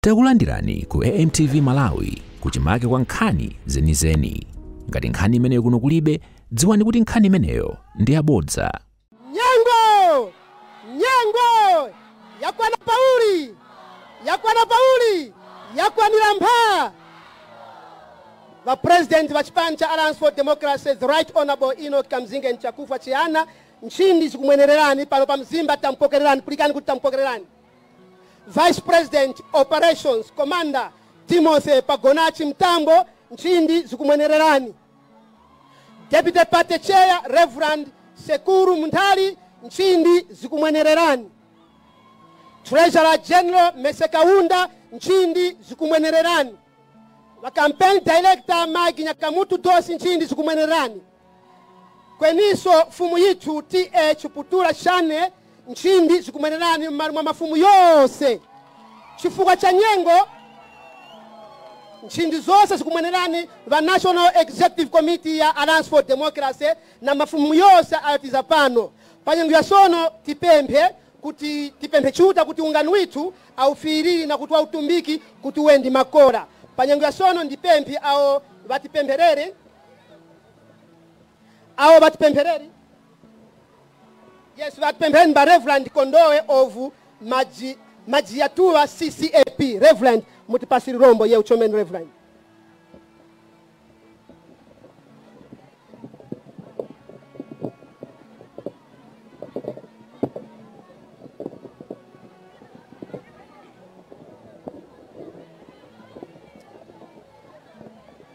Takulandirani ku AMTV Malawi kuchimake kwa nkhani zenizeni. Ngati nkhani imeneyo kuno kulibe, dziwani kuti nkhani imeneyo ndi yabodza. Nyengo yakwana Pauli yakwanira mpha. The President wa chipani cha Alliance for Democracy, the Right Honorable Enoch Kamzinge Nchakufa Chihana, nchindi zikumwenererani pano pa mzimba tampokererani, kulikani kuti tampokererani. Vice President Operations Commander Timothy Pagonachi Mtambo, nchindi zikumwenererani. Deputy Party Chair Reverend Sekuru Muntali, nchindi zikumwenererani. Treasurer General Mesekaunda, nchindi zikumwenererani. La Campaign Director Mike Nyakamutu Dosi, nchindi zikumwenererani. Kweniso fumu yitu TH Putura Shane, nchindi zikumwenererani mwa mafumu yose. Chifukwa cha nyengo, nchindi zose zikumwenererani va National Executive Committee ya Alliance for Democracy na mafumu yose ayatiza pano. Panyengo ya sono tipempe chuta kuti ungano witu au firiri na kutuwa utumbiki kuti wendi makora. Panyengo ya sono ndipempi au batipemperere. Yes, batipemperere mba Reverend Kondoe of Majiatua CCAP. Reverend Mutipasiri Rombo ye uchomen Reverend.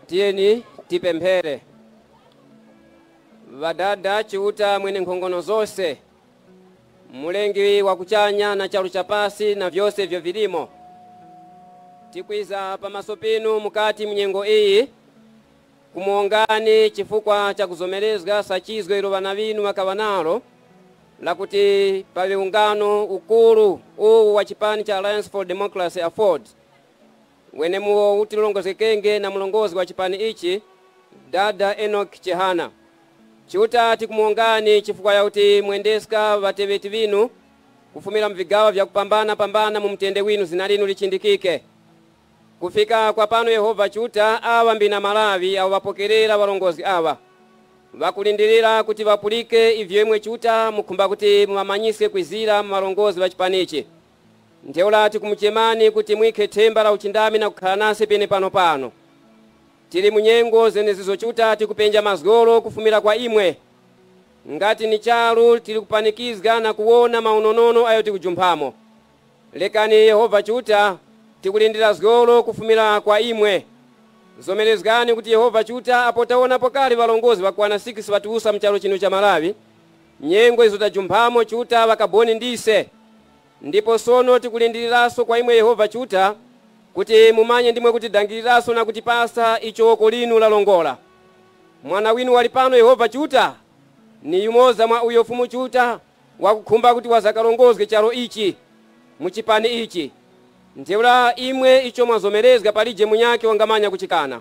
Tieni tipemphere. Vadada chiuta mwene nkhongono zose. Mulengi wa kuchanya na chalu chapasi na vyose vyo vilimo. Tikwiza pamaso pinu mukati mnyengo iyi. Kumuongani chifukwa cha kuzomelezga sachizgo ilo vana vinu wakavanalo. Lakuti pali ungano ukuru uwu wa chipani cha Alliance for Democracy Afford. Wene muo utilongozi kenge na mulongozi wa chipani ichi, Dada Enoch Chihana. Chiuta tikumuongani chifukwa ya uti mwendeska vateveti vinu, kufumila mvigawa vya kupambana mumtende winu zinalinu lichindikike. Kufika kwa pano Yehova chiuta awa mbina Malawi au wapokerera walongozi awa. Wakulindirira kuti wapulike ivyemwe chiuta mukumba kuti mwamanyise kwizira malongozi wa chipani ichi. Nteula tikumuchemani kuti mwike temba la uchindami na kukhala nasi pene pano. Tili munyengo zenezizo chuta tikupenja mazgolo kufumira kwa imwe. Ngati ni chalu tili kupanikizga na kuona maunonono ayo tikujumphamo. Lekani Yehova chuta tikulindira zgolo kufumira kwa imwe. Zomelezgani kuti Yehova chuta apotaona pokali walongozi wakwana 6 watuusa mchalo chinu cha Malawi. Nyengo izo tajumphamo chuta wakaboni ndise. Ndipo sono tikulindiraso kwa imwe Yehova chuta kuti mumanye ndimwe kuti dangiriraso na kuti pasa ichoko linu la longola. Mwana winu walipano Yehova chuta ni yumoza mwa uyo fumu chuta wakukhumba kuti wazakalongozge chalo ichi muchipani ichi. Nteula imwe icho mwazomelezga palije munyake wangamanya kuchikana.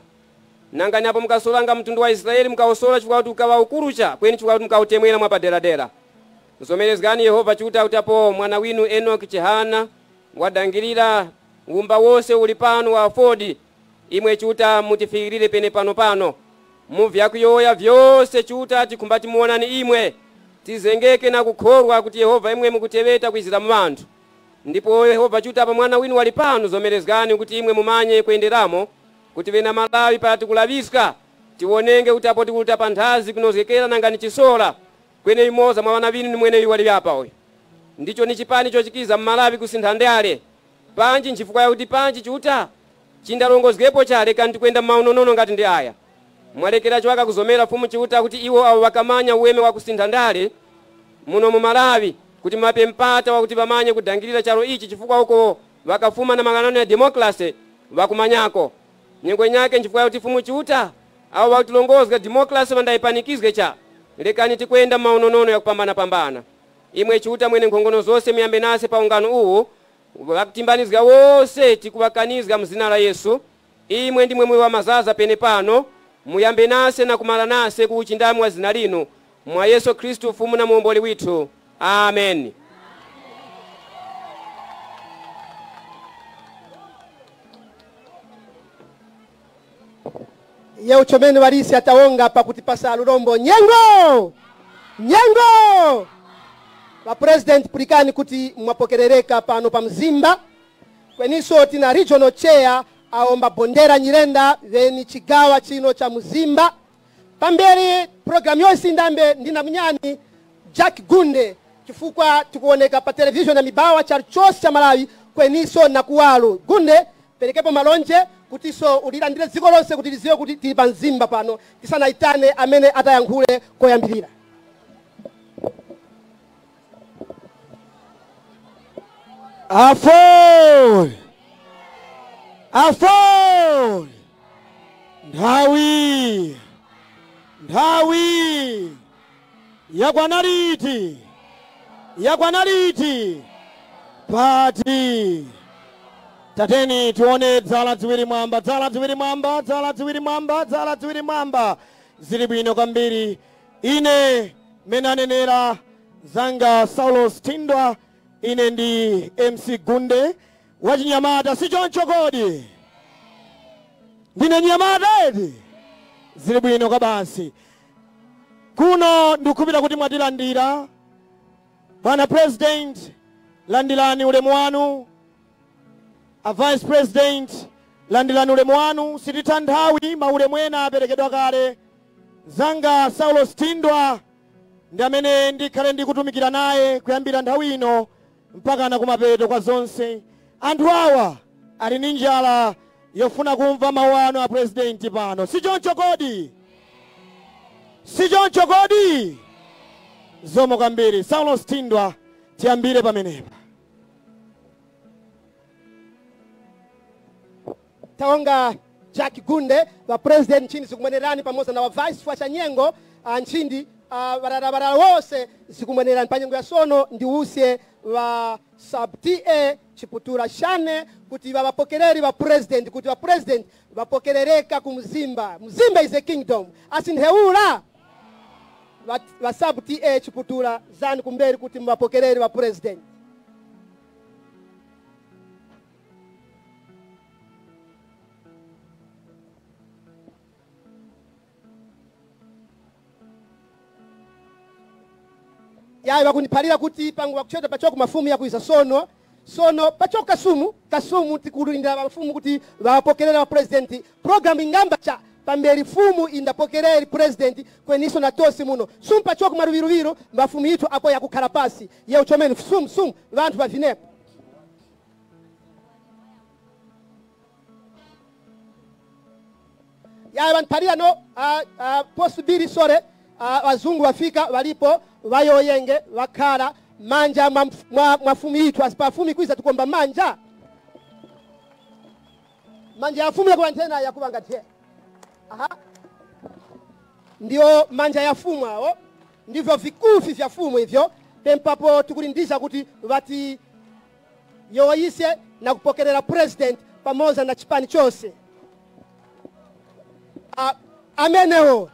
Nangani hapo mkasolanga mtundu wa Israeli mkaosola chifukwa kuti ukawa ukurucha kweni chifukwa kuti mkautemwela mwa paderadera. Zomelezgani Yehova chuta utapo mwana winu Enoch Chihana wadangirira umba wose ulipano wa Afford imwe chuta mutifikirire pene pano. Muvya kuyoya vyose chuta tikumbati muonani imwe. Tizengeke na kukhorwa kuti Yehova imwe mukuteweta kwizira mwantu. Ndipo Yehova chuta pa mwana winu walipano zomelezgani kuti imwe mumanye kuenderamo kuti vena Malawi pati kulaviska tiwonenge utapo tikuta panthazi kunozekera nangani chisola. Kwene imoza mwa wana vinu ni mwene yu wali hapa hoy. Ndicho ni chipani chochikiza Malawi kusinthandale. Panji nchifukwa ya kuti panji chuta chindalongozgepo chale kanti kwenda maunonono ngati ndi aya. Mwalekera chwaka kuzomera fumu chuta kuti iwo awo wakamanya uweme wa kusinthandale muno mu Malawi kuti mape mpata wa kuti bamanye kudangirira chalo ichi chifukwa uko wakafuma na maganano ya democracy wakumanyako. Nyengo nyake nchifukwa ya kuti fumu chuta awo wakutulongozga democracy mandaipanikizge cha. Lekani tikwenda maunonono ya kupambana. Imwe chuta mwene nkhongono zose miyambe nase pa ungano uwu wakutimbanizga wose tikuwakanizga mzina la Yesu. Imwe ndimwe mwe wa mazaza pene pano muyambe nase na kumala nase kuuchindami wa zina linu mwa Yesu Kristu fumu na muomboli witu. Amen. ye uchomeni walisi ataonga pa kutipasa lulombo nyengo wa president pulikani kuti mwapokerereka pano pa Mzimba kweniso tina regional chair aomba bondera Nyirenda veni chigawa chino cha Mzimba pamberi program yonse ndambe ndina mnyani Jack Gunde chifukwa tukuoneka pa television na mibawa cha chose cha Malawi kweniso na kuwalo Gunde perekepo malonje kutiso ulilandire dziko lonse kuti liziwe kuti tili pa Mzimba pano tisana itane amene atayankhule koyambirira. Afol Ndawi Yakwanariti Pati tateni tuone dzala ziwiri mwamba zili bwino kwambiri. Ine menanenera zanga Saulos Tindwa, ine ndi MC Gunde wachinyamata sichoncho kodi ndine nyamata edi zili bwino kabasi. Kuno ndikupita kuti mwatilandira Bwana President, landilani ulemu wanu. A Vice President, landilani ulemu wanu. Sititha nthawi maulemu ena aperekedwa kale. Zanga Saulos Tindwa ndi amene ndikhale ndikutumikira naye kuyambira nthawi ino mpaka na kumapeto kwa zonse. Anthu awa ali ndi njala yofuna kumva mawu anu a President pano. Sichoncho kodi? Zomo kwambiri. Saulos Tindwa tiyambire pamenepa. Taonga Jack Gunde wa president nchini sikumwenerani pamoja na wa vice wa chanyengo nchindi barabara wose sikumwenerani panyengo ya sono ndiusie wa sub-TA Chiputura Shane kuti wapokereri wa president kuti wa president wapokerereka ku Mzimba. Mzimba is a kingdom asinheula wa sub-TA Chiputura zani kumberi kuti wapokereri wa president. Yaye wakunipalira kuti pangu wakuchota pachoko mafumu ya kuisa sono pachoko kasumu tikulindira mafumu kuti wapokerera wa president. Program ingamba cha pamberi fumu indapokereri president kweniso na tosi muno. Sumu pachoko maruviruviru mafumu itu apo ya kukarapasi. Ye uchomeni sumu vantu vavinepo. Yaye wanipalira no posibiri sore wazungu wafika walipo wayoyenge wakara manja mwafumu itu asipafumi kuisa tukomba manja ya fumu ya kuwantena ya kuwangatie. Ndio manja ya fumu hao ndivyo vikufi vya fumu hivyo tempapo tukulindisha kuti wati yoyise na kupokerera president pamoja na chipani chose. Ameneo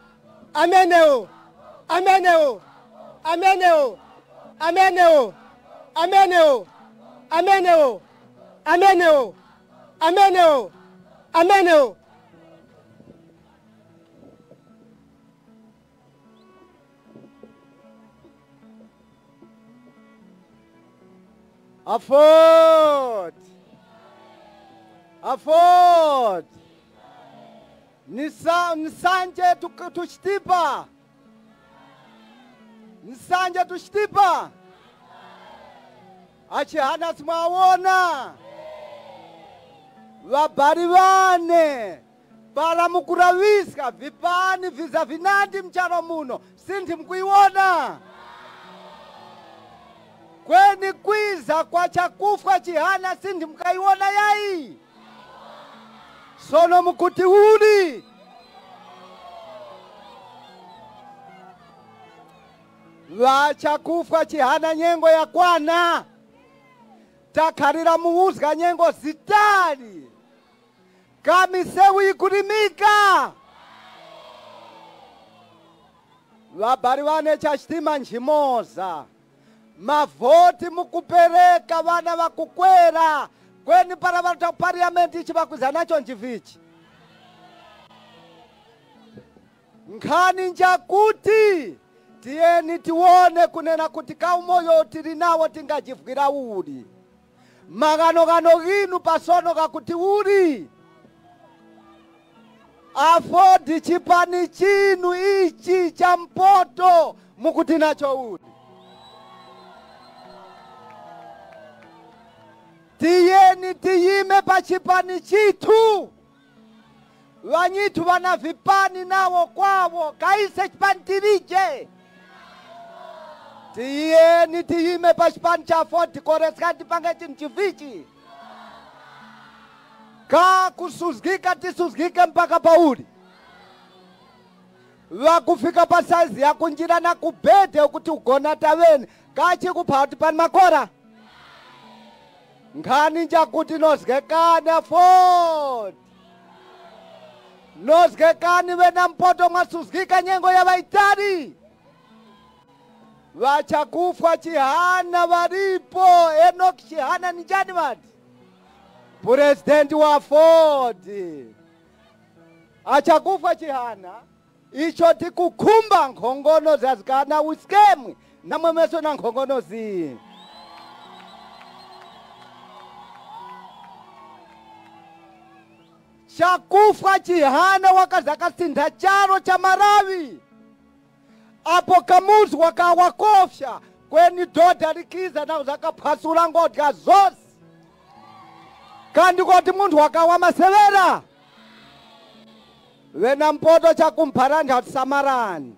Afford Nisanje tushtipa achihana simawona wabari wane pala mukurawiska vipani viza vinandi mchano muno sinti mkuiwona kweni kwiza kwa chakufa chihana sinti mkaiwona yai sono mkuti huli wachakufa chihana nyengo ya kwana takarira muuzga nyengo zitali kamisewi ikurimika wabari wane chashtima nchimoza mavoti mukupereka wana wakukwera kweni para watu parliamenti ichi wakuzanacho nchivichi nkhani njakuti tiyeni tione kunena kuti kaumoyo tili nawo tingajivukira uli magano ginu pasono kakuti uli afodi chipani chinu ichi cha Mpoto mukuti nacho uli tiyeni tiyime pa chipani chitu wanyitu wana vipani nawo kwawo kaise chipani tilije tiyeni tiyime pa chipani cha Ford koreskati pange chinchivichi ka kusuzgika tisuzgike mpaka pauli wakufika pa saizi ya kunjira na kubete ukuti ugona taweni kachi kupauti pani makora nkhani njakuti nozgekana Ford nozgekani wena Mpoto mwasuzgika nyengo ya waitari wachakufwa Chihana waripo Enoch Chihana ni jani wadi presidenti wa Ford achakufwa Chihana icho tikukumba nkhongono zazikana uskemwe na mwemeso na nkhongono zi chakufwa Chihana wakazakasintha charo cha Marawi apo kamuzi wakawakofya kweni dodha likiza na uzakaphasula ngodya zose kandi koti munthu wakawa masevera wena Mpoto chakumpharani hatisamarani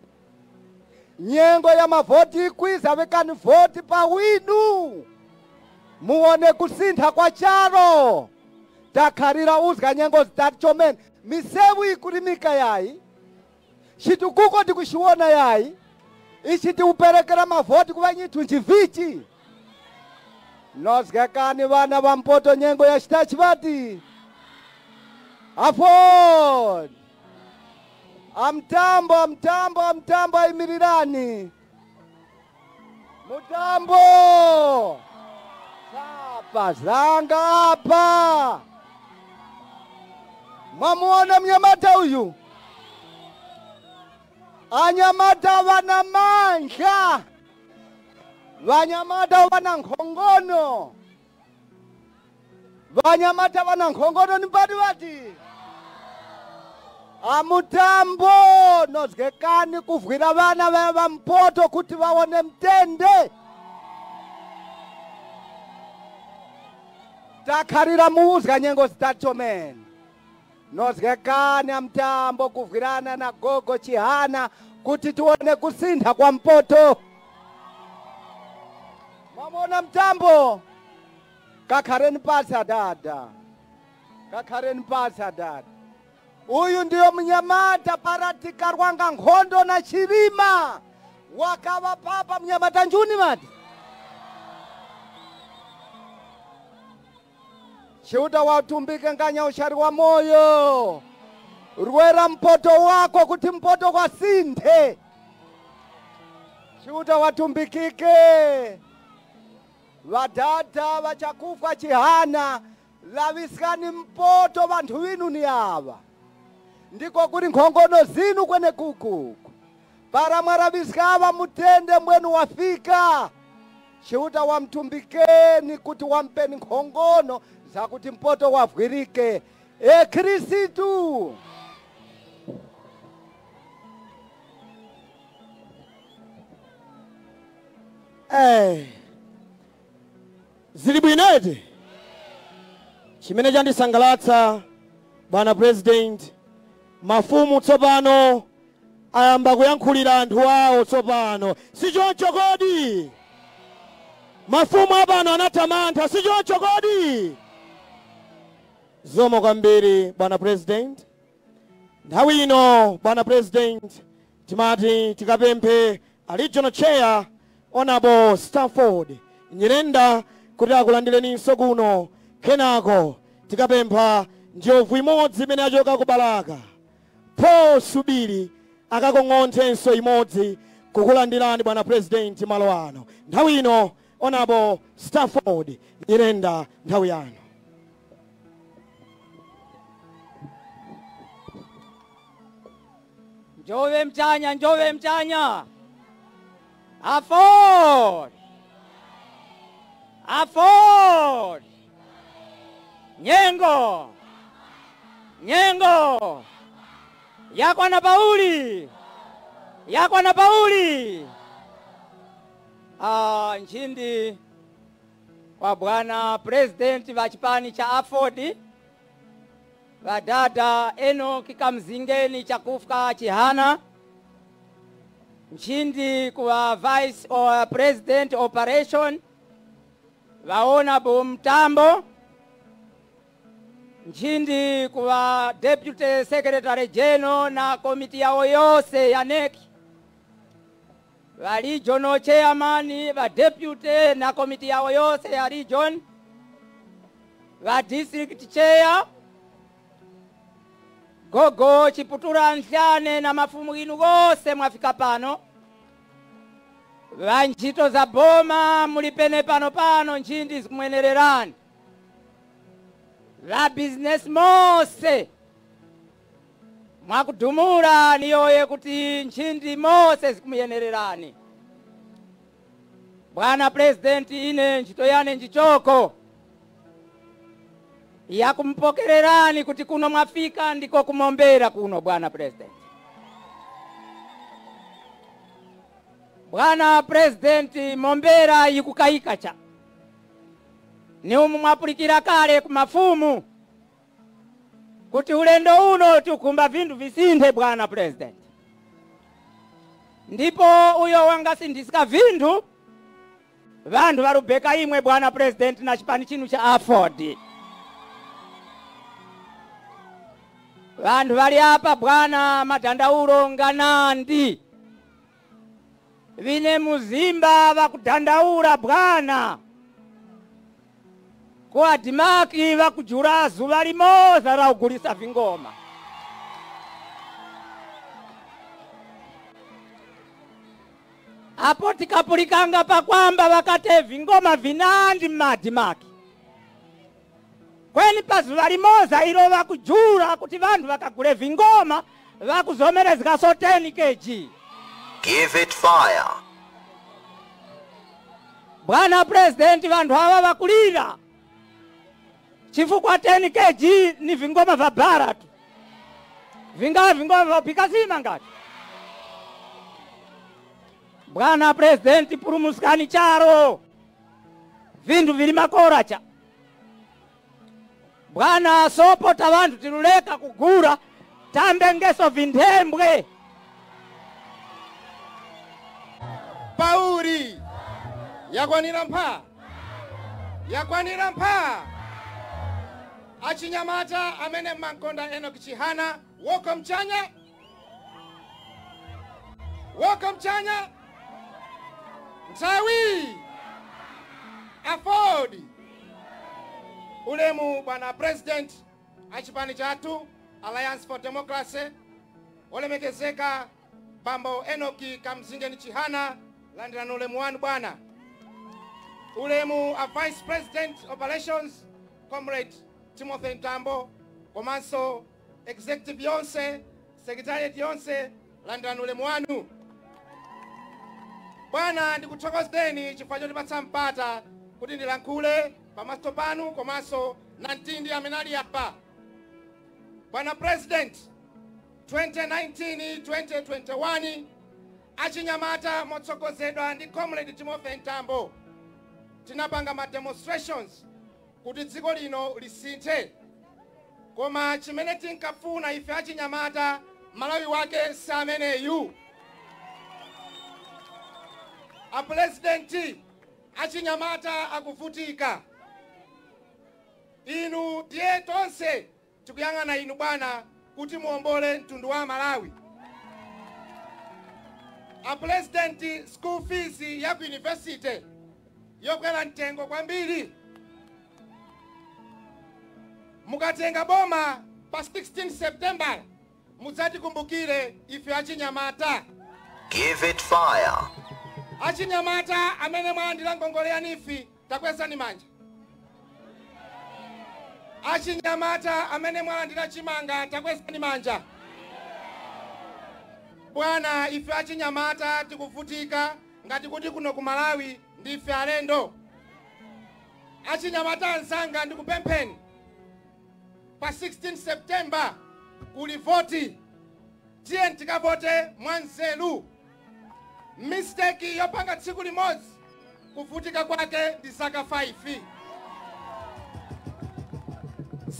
nyengo ya mavoti ikwiza wekani voti pa winu muone kusintha kwa charo takharira uzga nyengo zitatu chomene misewu ikulimika yayi chitukuko tikuxiwona yayi ichi tiuperekera mavoti kuva nyithu nchivichi nozgekani vana va Mpoto nyengo ya xitachi vati Afod amtambo ayimirirani mutambo sapa zanga apa mwamuona mnyamata uyu anyamata wana mandla vanyamata wana nkhongono vanyamata wana nkhongono ni mpati vati amutambo nozgekani kuvwira vana va Mpoto kuti vaone mtende takharira muuzga nyengo zitatu chomene nozgekani amtambo kuvwirana na gogo Chihana kuti tione kusintha kwa Mpoto mwamona mtambo kakhareni pasi adada kakhareni pasi adada uyu ndiyo mnyamata paratika rwanga nkhondo na Chirima wakawa papa mnyamata njuni mati chiuta wautumbike nganya ushari wa moyo rwera Mpoto wako kuti Mpoto kwa sinthe chiuta watumbikike vadada vachakufwa Chihana laviskani Mpoto vantu vinu ni ava ndiko kuri nkhongono zinu kwene kuku para mwaraviskava mutende mwenu wafika chiuta wamtumbikeni kuti wampeni nkhongono zakuti Mpoto wavwirike Kristu zili bwinete chimene chandisangalatsa bwana president mafumu tsopano ayamba kuyankhulira anthu awo tsopano sichoncho kodi mafumu apano anatamantha sichoncho kodi zomwe kwambiri bwana president nthawi ino bwana president timati tikapemphe a regional chair honorable Stafford Nyirenda kuti akulandireninso kuno kenako tikapempha njovu imodzi imene achoka kubalaka Paul Subiri akakong'onthenso imodzi kukulandirani bwana president malo ano nthawi ino honorable Stafford Nyirenda nthawi yanu Njove mchanya, njove mchanya. Afford. Afford. Nyengo. Nyengo. Yakwa na Pauli. Yakwa na Pauli. Nchindi kwa bwana president wa chipani cha Afford. Vadada Enoch Kamzingeni Chakufka Chihana. Nchindi kwa vice or president operation. Vaona Mtambo. Nchindi kwa deputy secretary general na komiti yao yose ya NEC. Va regional chairman, va deputy na komiti yao yose ya region. Va district chair. Gogo Chiputura Nsyane na mafumu inu gose mwafika pano. Va nchito za boma mulipene pano nchindi zikumwenererani. Va business mose mwakudumura niyoye kuti nchindi mose zikumuyenererani. Bwana president ine nchito yane njichoko ya kumpokererani kuti kuno mwafika ndiko kumombera kuno bwana president. Bwana president mombera yikukaika cha. Ni mwapulikira kale kumafumu. Kuti ulendo uno tukumba vindu visinde bwana president. Ndipo uyo wanga sindisika vindu. Vandu varubeka imwe bwana president na chipani chinu cha Afford. Vandu vali hapa bwana madandauro nganandi. Vine muzimba vakudandaura bwana. Kwa dimaki vakujura zuva limoza raugulisa vingoma. Apo tikapulikanga pa kwamba vakate vingoma vinandi madimaki. Kweni pa zuva limoza ilo vakujura kuti vandu vakagule vingoma vakuzomerezika so 10 kg. Give it fire. Bwana president vandu hawa vakulira. Chifukwa 10 kg ni vingoma vya bara tu. Vingoma vya pikazima ngati. Bwana president purumuskani charo. Vindu vili makora cha. Bwana sopo tavandu tiluleka kugura tambe ngeso vindembwe. Pauli yakwanira mpha. Yakwanira mpha. Achinyamata amene Mankonda Enoch Chihana woko mchanya. Woko mchanya. Mtawi. Afford. Ulemu bwana president achipani chatu Alliance for Democracy. Olemekezeka Bambo Enoch Kamzingeni Chihana landira ulemu wanu bwana. Ulemu a vice president operations comrade Timothy Ntambo, komanso executive yonse, secretariat yonse landira ulemu wanu. Bwana ndikuthokozeni chifukwa chotipatsa mpata kuti ndilankhule pamaso panu komanso na ntindi amenali apa. Bwana president, 2019-2021 achinyamata motsogozedwa ndi comrade Timothy Ntambo tinapanga ma demonstrations kuti dziko lino lisinthe. Koma chimene tinkafuna ife achinyamata Malawi wake sameneyu. A president achinyamata akuvutika. Inu ndiye tonse tikuyang'ana inu bwana kuti muombole mtundu wa Malawi. A president school fees ya ku university yokwera mtengo kwambiri. Mukatenga boma pa 16 September mudzati kumbukire ife achinyamata. Give it fire. Achinyamata amene mwalandira ngongole yanifi takwezani manja. Achinyamata amene mwalandira chimanga takwezani manja. Bwana ife achinyamata tikuvutika ngati kuti kuno ku Malawi ndife alendo. Achinyamata ansanga ndikupempheni pa 16 September kuli voti. Tiye tikavote mwanzeru. Mistake yopanga tsiku limodzi kuvutika kwake ndi zaka 5.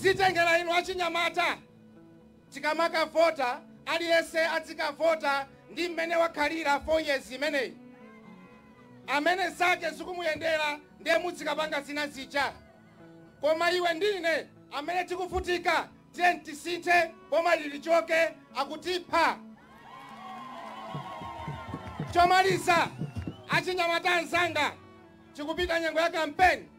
Sitengera inu achinyamata tikamaka vota aliyense atikavota ndi mmene wakhalira 4 years imeneyi. Amene zake zikumuyendera ndiye muzikapanga zina zija. Koma iwe ndine amene tikuvutika tiye tisinthe boma lilichoke akutipha. Chomaliza achinyamata anzanga tikupita nyengo ya kampeni.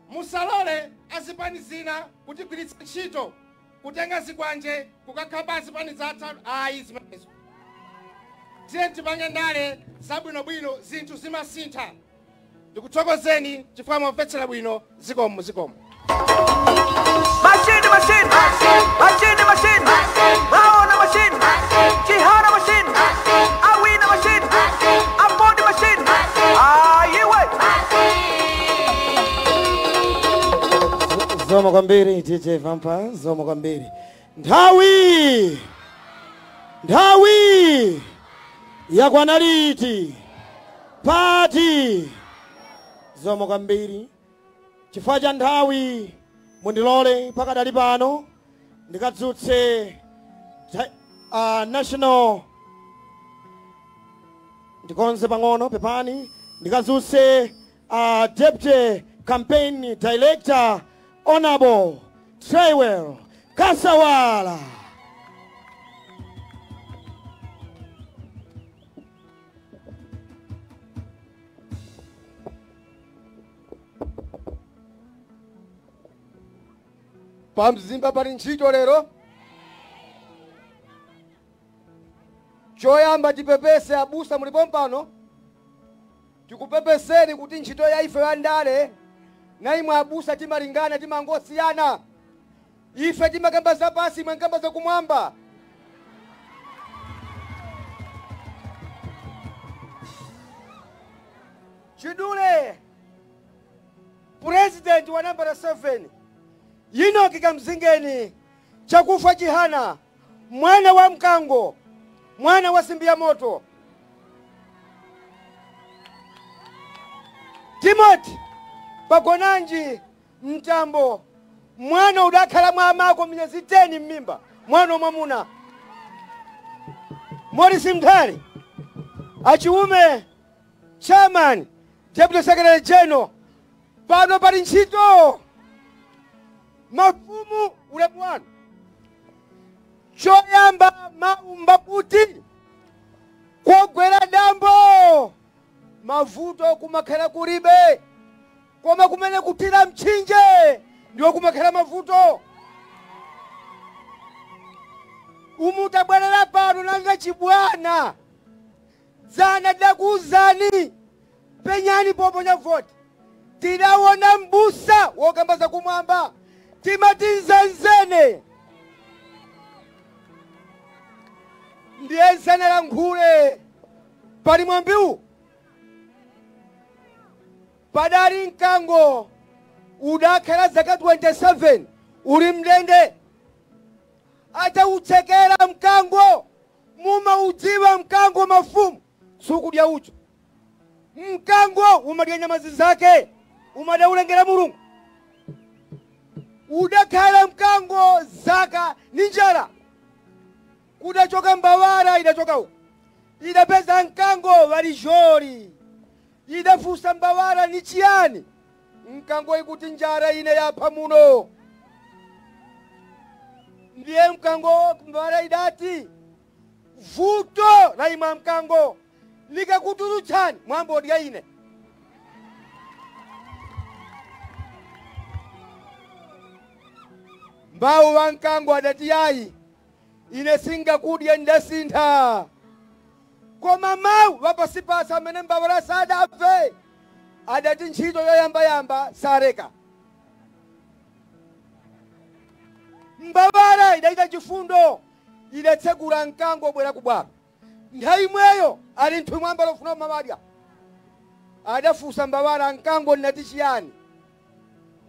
Musalole azipani zina kutigwiritsa ntchito kutenga zikwanje kukakhapa azipani zathu ayi zimenezo. Tiye tipange ndale zabwinobwino zinthu zimasintha. Ndikuthokozeni chifukwa mwamvetsera bwino. Zikomo. Machine. Maona machine. Chihara machine. Awina machine. Amodi machine. Ayiwe. Zoma kwambiri DJ Vampa, zoma kwambiri. Nthawi yakwana liti pati. Zoma kwambiri. Chifukwa cha nthawi mundilole pakadali pano ndikadzutse national ndikonze pang'ono pepani ndikadzutse Deputy Campaign Director Honorable Trywell Kasawala. Pamzimba pali ntchito lero. Choyamba tipepese abusa mulipo mpano. Tikupepeseni kuti ntchito ya ife ya ndale na imwe abusa timalingana timangosiyana. Ife timakamba za pasi imwe nkamba za kumwamba. Chidule President wa namba 7 Enoch Kamzingeni Chakufa Chihana, mwana wa Mkango, mwana wa Simbia Moto. Timothy Pagonanji Mtambo, mwana udakhala mwamako minyezi 10 mmimba, mwana mwamuna. Morris Mthali achiume Chairman Deputy Secretary General. Pano pali ntchito mafumu ule bwana. Choyamba maumba kuti kogwera dambo mavuto kumakhala kulibe, koma kumene kutira mchinje ndiwo kumakhala mavuto. Umutabwerera pano nanga chibwana dzana dakuuzani penyani poponya voti. Tidawona mbusa wokambaza kumwamba timati nzenzene ndiye nzenera nkhule pali mwambiu padali Mkango udakhala zaka 27 uli mndende atawutsekera Mkango mumaudziwa Mkango mafumu sukudya ucho. Mkango umadya nyamazi zake umadaulengera Mulungu. Udakhala Mkango zaka ninjala kudachoka Mbawara idachoka uko idapeza Mkango valijori idafusa Mbawara ni chiyani. Mkango ikuti njara ine yapha muno. Ndiye Mkango Mbawara idati vuto la ima Mkango likakutulutsani mwambo odya ine. Mbau wa Mkango adati yayi ine singa kudya ndasintha. Koma mau vapasipasa amene Mbawara sadafe adati ntchito yoyamba sareka. Mbawara idaita chifundo idatsegula Mkango bwera kubwalo. Ndaimweyo ali nthu mwamba lofuna mamadya. Adafusa Mbawala nkango natishiyani.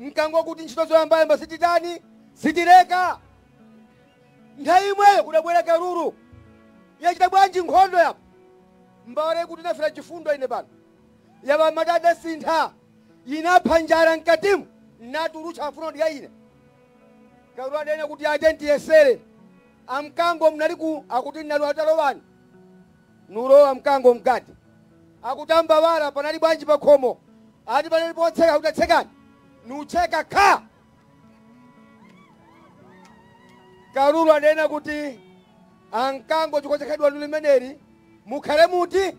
Nkango kuti ntchito zoyamba mbasititani sitireka. Ndaimweyo kudabwera Karuru. Yachita bwanji nkhondo yapo. Mbawala kuti nafera chifundo ine pano. Yaba madada sintha. Inapha njala nkatimu. Natulucha afuno ndiya ine. Karuru adene kuti agenti yesere. Amkango mnaliku akuti nalu atalowani. Nulo amkango mkati. Akutamba Mbawala panali bwanji pakhomo. Ati panali potseka utatsekani. Nucheka ka. Karuru adene kuti ankango chikochekedwa nulimeneri mukhale muti.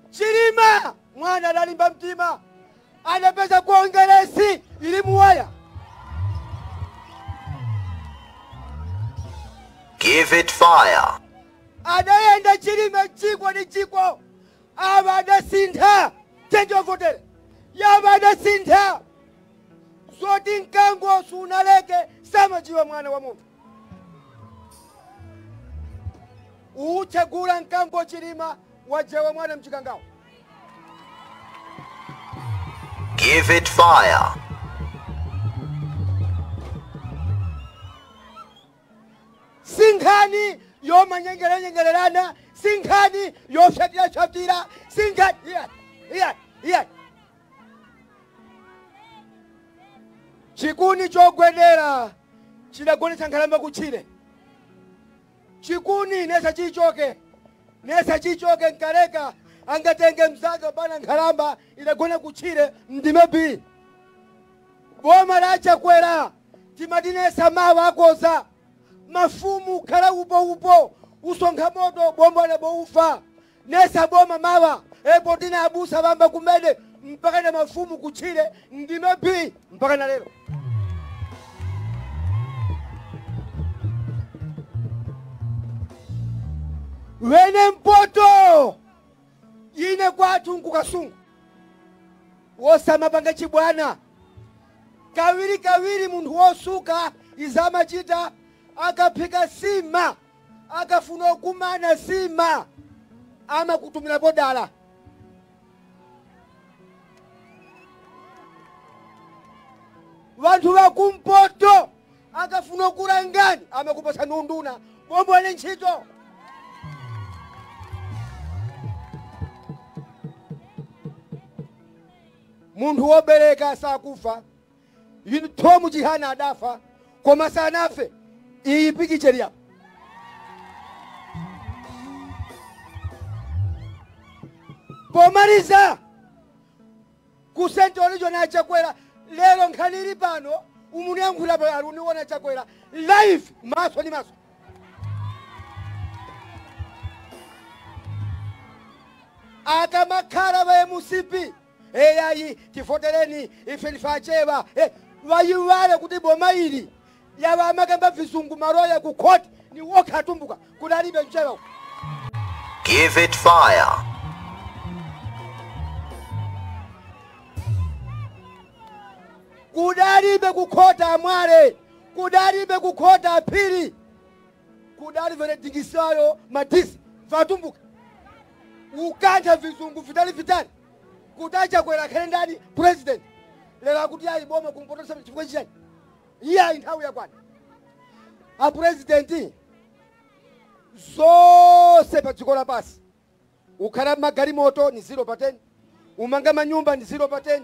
Chilima mwana adalimba mtima. Anapeza kuongelesi ili muwaya. Give it fire. Adayenda Chilima chiko ni chiko. Abada sintha. Change of voter. Yabada sintha. Zoti nkango sunaleke sama jiwa mwana wa Mungu. Uchagula nkango Chilima wajewa mwana mchikangao. Give it fire. Sinkhani yo manyengerelana, sinkhani yo shatira, sinkhani yeah. Chikuni chogwedera chidagonetsa nkhalamba kuchire. Chikuni nesa chichoke nkaleka angatenge mzanga bana nkhalamba idagona kuchire ndimebi. Boma la Chakwera timadinesa mawa akoza. Mafumu kala upo usonga moto bomba le boufa. Nesa boma mawa bodina abusa bamba kumede mpaka na mafumu kuchire ndimebi mpaka na lero. Wene mpoto ine kwatu nkukasungu wosa mapanga chibwana kawiri muntu wosuka izama chita akapika sima akafuna kumana sima ama kutumila bodala. Wantu wakumpoto akafuna kurangani ama kupasa nunduna bombo ane nchito. Muntu wobereka saa kufa yini tomu jihana adafa kwa masaa nafe iyipiki cheria. Pomaliza kusente olijo na Chakwera lero nkaniri pano umuni yankula pa aruni wona Chakwera live maso ni maso. Akamakara ba musipi eyayi tifotereni ifenifacheba wayiwale kuti boma ili yaba amakamba visungu maroya ku court ni woka tumbuka kudalibe mcheba. Give it fire. Kudalibe kukota amware, kudalibe kukota apiri, kudalibe digisayo matisi vatumbuka. Ukanja visungu vitali kutacha kwela kalendani president lela kuti ayi boma kumpotosha chifukwa chani iya inthawi yakwana a president zose pa dziko lapasi ukhala magari moto ni 0%, umanga manyumba ni 0%,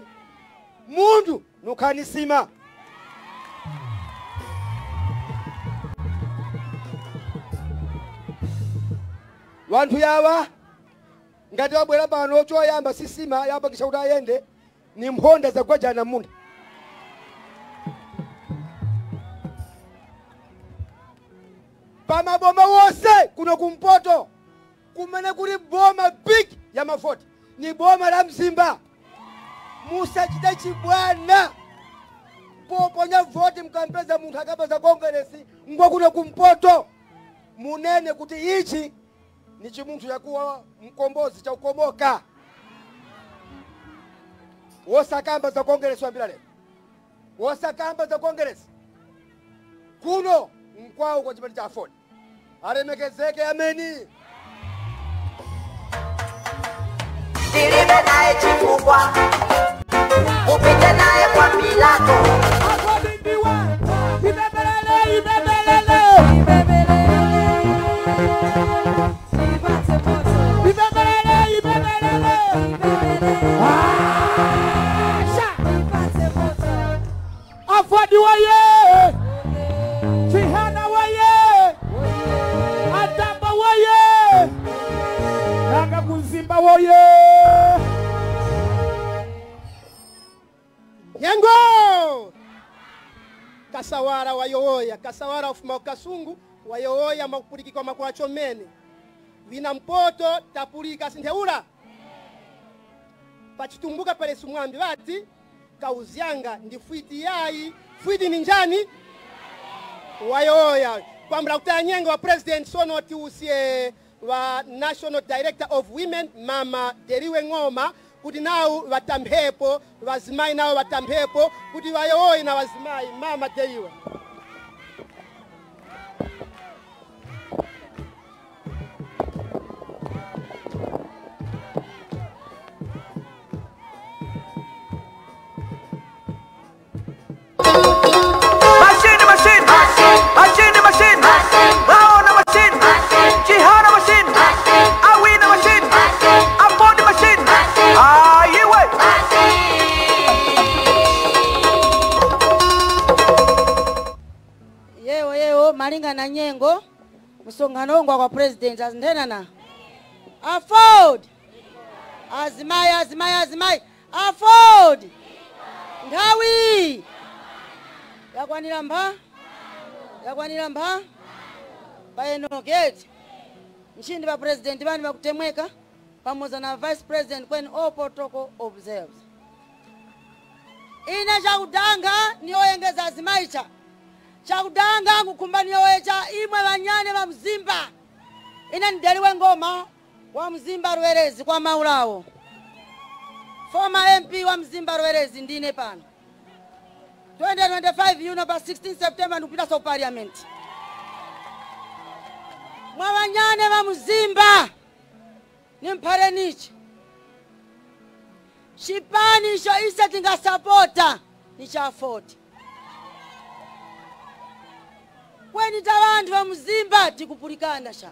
mundu nukhani sima. Wantu yawa ngati wabwera pano choyamba sisima yamba kisha kuti ayende ni mphonda zagwajana munda. Pamaboma wose kuno kumpoto kumene kuli boma big ya mafoti ni boma la Mzimba. Musachite chibwana poponya voti mkampeza munthu akapaza kongresi ngwa kuno kumpoto munene kuti ichi ni chimunthu yakuwa mkombozi cha ukomoka. Wosakamba za kongresi wambila leo. Wosakamba za kongresi kuno mkwao kwa chipani cha Ford. Alemekezeke, ameni. Dilibe naye Chifukwa, upite naye kwa Pilato. Afwadi waye, Chihana waye, Atamba waye, Naga Kuzimba waye. Yengo! Kasawara wayoya, kasawara ufuma kasungu, wayoya makupuliki kwa makula chomene. Vina mpoto tapulika sinteula. Pachitumbuka pale sumwambi bati, kauzianga ndi fuiti yai, fuiti ninjani? Wayoya. Kwa mrakutaya nyengo wa President Sonoti usie wa National Director of Women, Mama Deriwe Ngoma, kuti nao watamhepo, wazimai nao watamhepo, kuti wayoyi na wazimai, Mama Deriwe. Malinga na nyengo msongano ngwa kwa president azindena afford azimai afford ndawi yakwanira mba paeno gate nchindi pa president bani bakutemweka pamoja na vice president when all protocol observes ina chakudanga niyoyengeza azimaicha chakudanga ngukumbani yowecha imwe banyane ba Mzimba ina Deriwe Ngoma wa Mzimba Rwerezi kwa maulawo former MP wa Mzimba Rwerezi ndine pano 2025 pa 16 September ndupita so parliament mwa banyane ba Mzimba nimpharenichi chipani sho ise tingasapota ni cha afford kweni tawandu wa Mzimba tikupulikana sha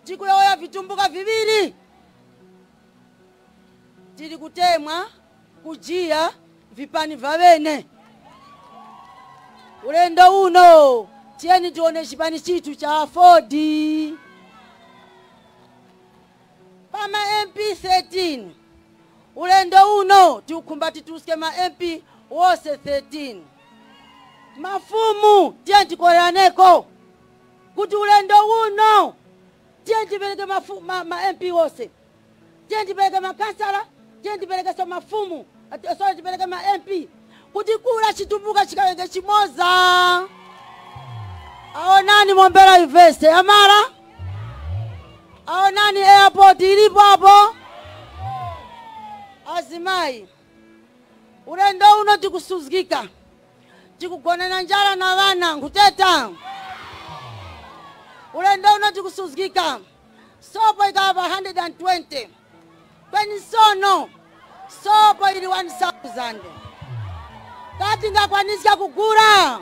tikuyoya vitumbuka viviri tili kutemwa kujia vipani vavene ulendo uno tieni tuone chipani chitu cha afford pama MP 13 ulendo uno tiukumbati tuske ma MP wose 13 mafumu tienti koraneko kuti ulendo uno tienti peleke ma MP wose tienti peleke makansala tienti peleke so mafumu so tipeleke ma MP kuti kula chitumbuka chikawenge chimoza aonani Mombela University amara aonani airport ilipo hapo azimai ulendo uno tikusuzgika tikugonana njala na wana nguteta ulendo uno tikusuzgika sopo ikava 120 kweni sono sopo ili 1000 kati ngakwanisika kugura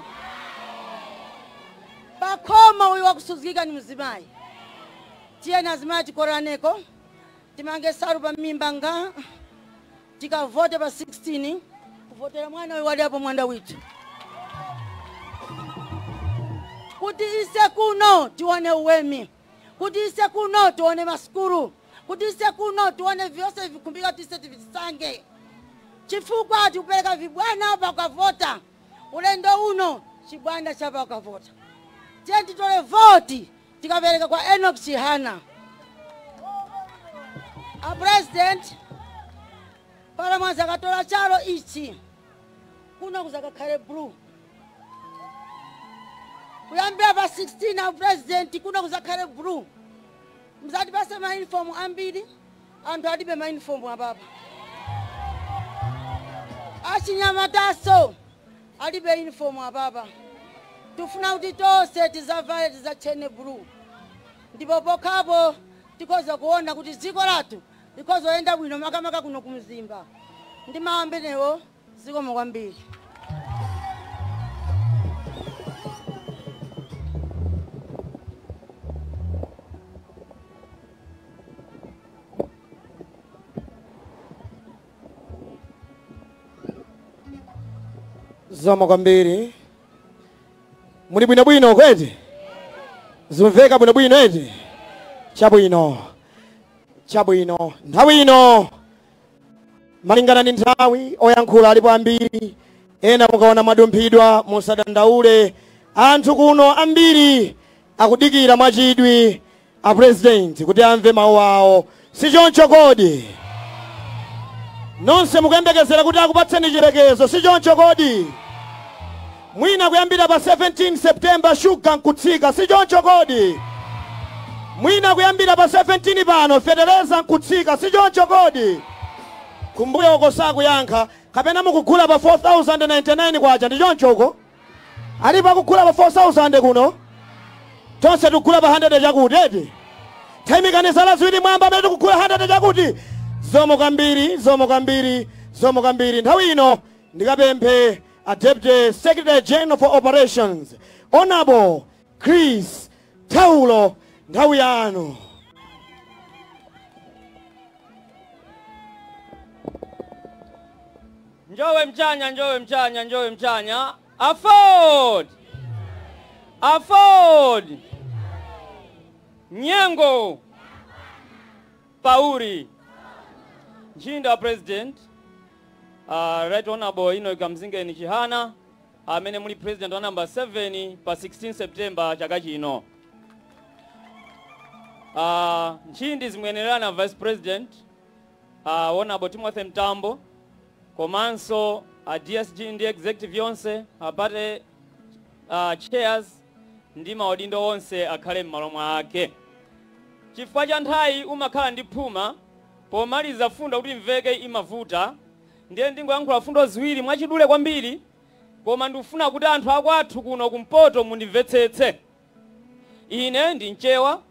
pakoma uyu wakusuzgika ni Mzimai tiena azimai tikoraneko timange saru pa mimba nga tikavote pa 16 kuvotera mwana uyu wali hapo mwanda witu kuti ise kuno tuone uwemi kuti ise kuno tuone maskuru kuti ise kuno tuone vyose vikumbika tise tivisange chifukwa tupeleka vibwana hapa ukavota ulendo uno chibwanda chapa ukavota tienti tole voti tikapeleka kwa Enoch Chihana a president para mwanza katola chalo ichi kuno kuzaka kare blue kuyambia pa 16 a president kuno kuzaka kare blue mzadi basa ma uniform ambili andu adibe ma uniform ababa achinyamataso adibe uniform ababa tufuna kuti tonse tizavale tizachene blue ndipo pokhapo tikoza kuona kuti dziko lathu likozoyenda bwino makamaka kuno kumzimba ndi mawu amenewo zikomo kwambiri. Zikomo kwambiri. Muli bwino kweti? Zimveka bwino eti? Chabwino. Nthawi ino malingana ndi nthawi oyankhula alipo ambiri, ena mukaona madumphidwa musadandaule. Anthu kuno ambiri akudikira mwachidwi a president kuti amve mawu awo. Si choncho kodi? Nonse mukuyembekezera kuti akupatseni chirekezo, si choncho kodi? Mwina kuyambira pa 17 September shuga nkutsika, si choncho kodi? Mwina kuyambira pa 17 pano federeza nkutsika, si choncho kodi? Kumbuyo uko sakuyankha, kapena mukugula pa 4099 kwacha, ndi chonchoko? Alipo akugula pa 4000 kuno? Tonse tukugula pa 100 chakuti eti? Taimikaniza la ziwiri mwamba amene tikugula 100 chakuti? Zikomo kwambiri. Nthawi ino ndikapemphe a Deputy Secretary General for Operations, Honorable Chris Taulo, nthawi yanu. Njowe mchanya. Afford. Nyengo. Pauri. Nchinda President. Right Honorable Enoch Kamzingeni Chihana. Amene muli President wa number 7 pa 16 September chaka chino. Nchindi zimwenerana Vice President. Honorable Timothy Mtambo. Komanso DSG ndi executive yonse apate chairs ndi maudindo onse akhale m'malo mwake. Chifukwa cha nthawi umakhala ndi phuma pomaliza fundo kuti mveke imavuta, ndiye ndingoyankhula fundo ziwiri mwachidule kwambiri, koma ndikufuna kuti anthu akwathu kuno kumpoto mundimvetsetse. Ine ndi Nchewa,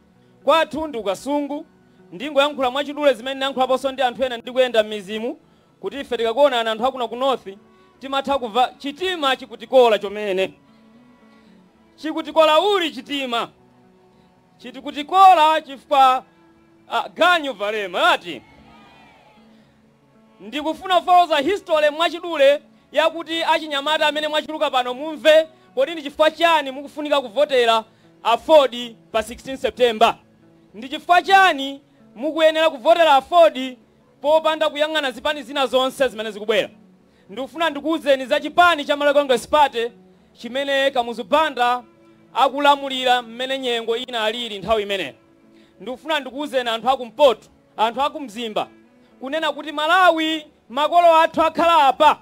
kwathu ndi Ukasungu, ndingoyankhula mwachidule zimene ndinayankhulaponso ndi anthu ena ndikuyenda m'mizimu, kuti ife tikakuona anthu akuna ku north timatha kuva chitima chikutikola chomene. Chikutikola uli chitima. Chitikutikola chifukwa ganyu valema ati. Ndikufuna follow history mwachidule yakuti achinyamata amene mwachuluka pano mumve kodi ndi chifukwa chani mukufunika kuvotera Afford pa 16 September. Ndi chifukwa chani mukuyenera kuvotera Afford popanda kuyang'ana zipani zina zonse zimene zikubwera. Ndikufuna ndikuwuzeni za chipani cha Malawi Congress Party chimene Kamuzu Banda akulamulira mmene nyengo ina alili nthawi imeneyo. Ndikufuna ndikuwuzeni anthu akumpoto, anthu akumzimba, kunena kuti Malawi makolo athu akhala apa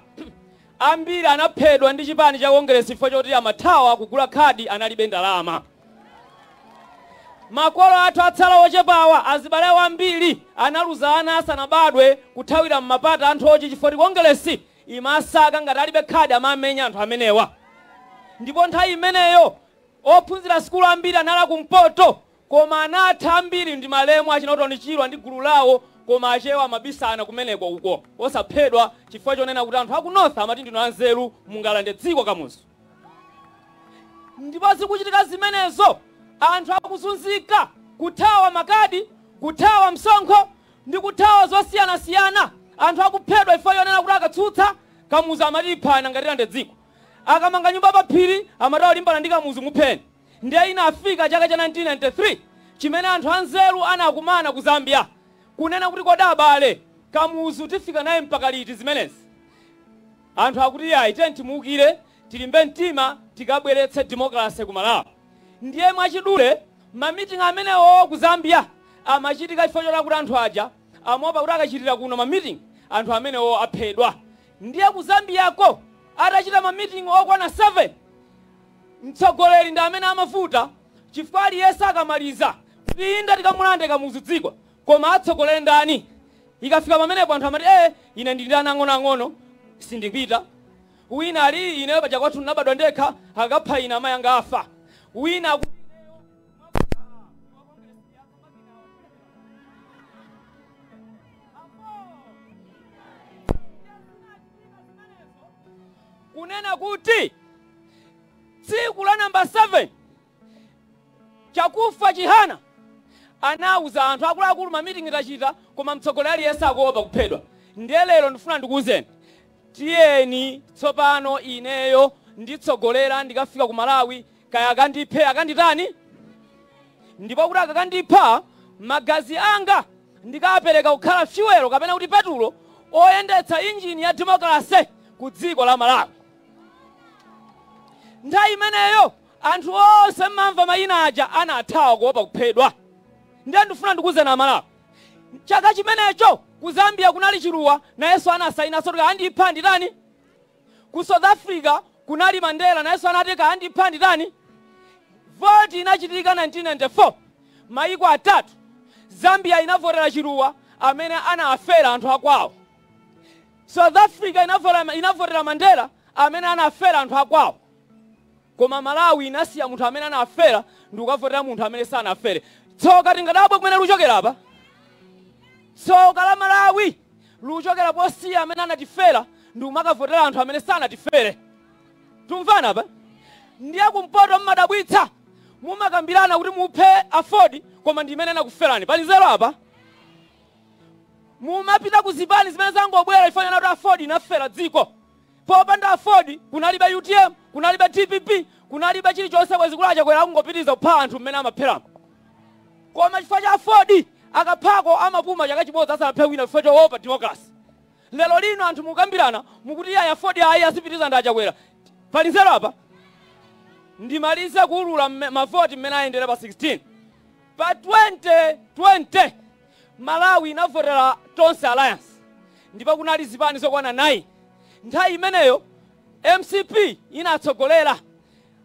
ambiri anaphedwa ndi chipani cha Congress chifukwa choti amathawa kugula khadi analibe ndalama. Makolo athu atsala ochepawa azibale wambiri analuza ana asanabadwe kuthawira mmapata anthu ochi chifukwa Congress imasaka ngati alibe khadi amamenya anthu amenewa. Ndipo nthawi imeneyo ophunzira sikulu ambiri anala kumpoto, koma anatha ambiri ndi malemu achinotonichirwa ndi gulu lawo, koma achewa mabisana kumeneko uko osaphedwa chifukwa chonena kuti anthu aku north amati ndinu anzeru mungalande dziko Kamuzu. Ndipo zikuchitika zimenezo anthu akuzunzika kuthawa makadi, kuthawa msonkho ndi kuthawa zosiyana-siyana. Anthu akuphedwa ifo yonena kuti akatsutsa Kamuzu amati iphana ngati lande dziko. Akamanga nyumba pa phiri amatawa limbana ndi Kamuzu mupheni. Ndiye ina afika chaka cha 1993 chimene anthu anzeru anakumana ku Zambia kunena kuti koda abale Kamuzu tifika naye mpaka liti zimenezi. Anthu akuti ayi timuukire tilimbe mtima tikabweretse democracy ku Malawi. Ndiye mwachidule mamiting amenewo ku Zambia amachitika chifukwa choti kuti anthu aja amopa kuti akachitira kuno mamiting anthu amenewo aphedwa. Ndiye ku Zambiyako atachita mamiting okwana 7 mtsogoleri ndi amene amavuta chifukwa aliyense akamaliza kuti inda tikamulande Kamuzu dziko, koma atsogoleri ndani? Ikafika pamenepo anthu amati ine ndili ndi ana ang'ono sindipita, wina ali ineyo paja kwathu nabadwa ndekha akapha ina amayi anga afa wina kunena kuti tsiku la namba 7 chakufa Chihana anauza anthu akuluakulu mamitingi tachita koma mtsogoleri yesa akuopa kuphedwa. Ndiye lero ndifuna ndikuwuzeni tiyeni tsopano ineyo nditsogolera ndikafika ku Malawi kaya akandiphe akanditani ndipo kuti akandipha magazi anga ndikapereka kukhala fuel kapena kuti petulo oyendetsa injini ya democracy ku dziko la Malawi. Nthawi imeneyo anthu onse mmamva mayina aja anathawa kuopa kuphedwa. Ndiye ndifuna ndikuwuzeni Amalawi chaka chimenecho ku Zambia kunali Chiluwa nayenso anasaina sotoka andipha nditani. Ku South Africa kunali Mandela nayenso anateka andipha nditani. Vote inachitika 1994 maiko atatu. Zambia inavotera Chiluwa amene anafera anthu akwawo. South Africa inavotera Mandela amene anafera anthu akwawo. Koma Malawi inasiya munthu amene anafera ndi kukavotera munthu amene sanafere. Tsoka tingadabwe kumene luchokera apa. Tsoka la Malawi luchokera posiya amene anatifera ndi kumakavotera anthu amene sanatifere. Tumvana apa? Ndiye kumpoto mmadabwitsa mumakambirana kuti muphe afodi koma ndi imene nakuferani. Pali zero apa? Mumapita ku zipani zimene zangobwera ifanya kuti afodi inafera dziko. Popanda afodi kunalibe UTM, kunalibe TPP, kunalibe chilichonse kwezi kulacha kwera kungopitiza kupha anthu mmene amapheramo. Koma chifukwa cha afodi akaphako amapuma chaka chimodzi asanaphe wina chifukwa choopa democracy. Lero lino anthu mukambirana mukuti ya afodi ayi asipitiza ndacha kwera. Pali zero apa? Ndimalize kuulula mavoti mmene ayendera pa 16. Pa 2020 Malawi inavotera Tonse Alliance. Ndipo kunali zipani zokwana 9. Nthawi imeneyo MCP inatsogolera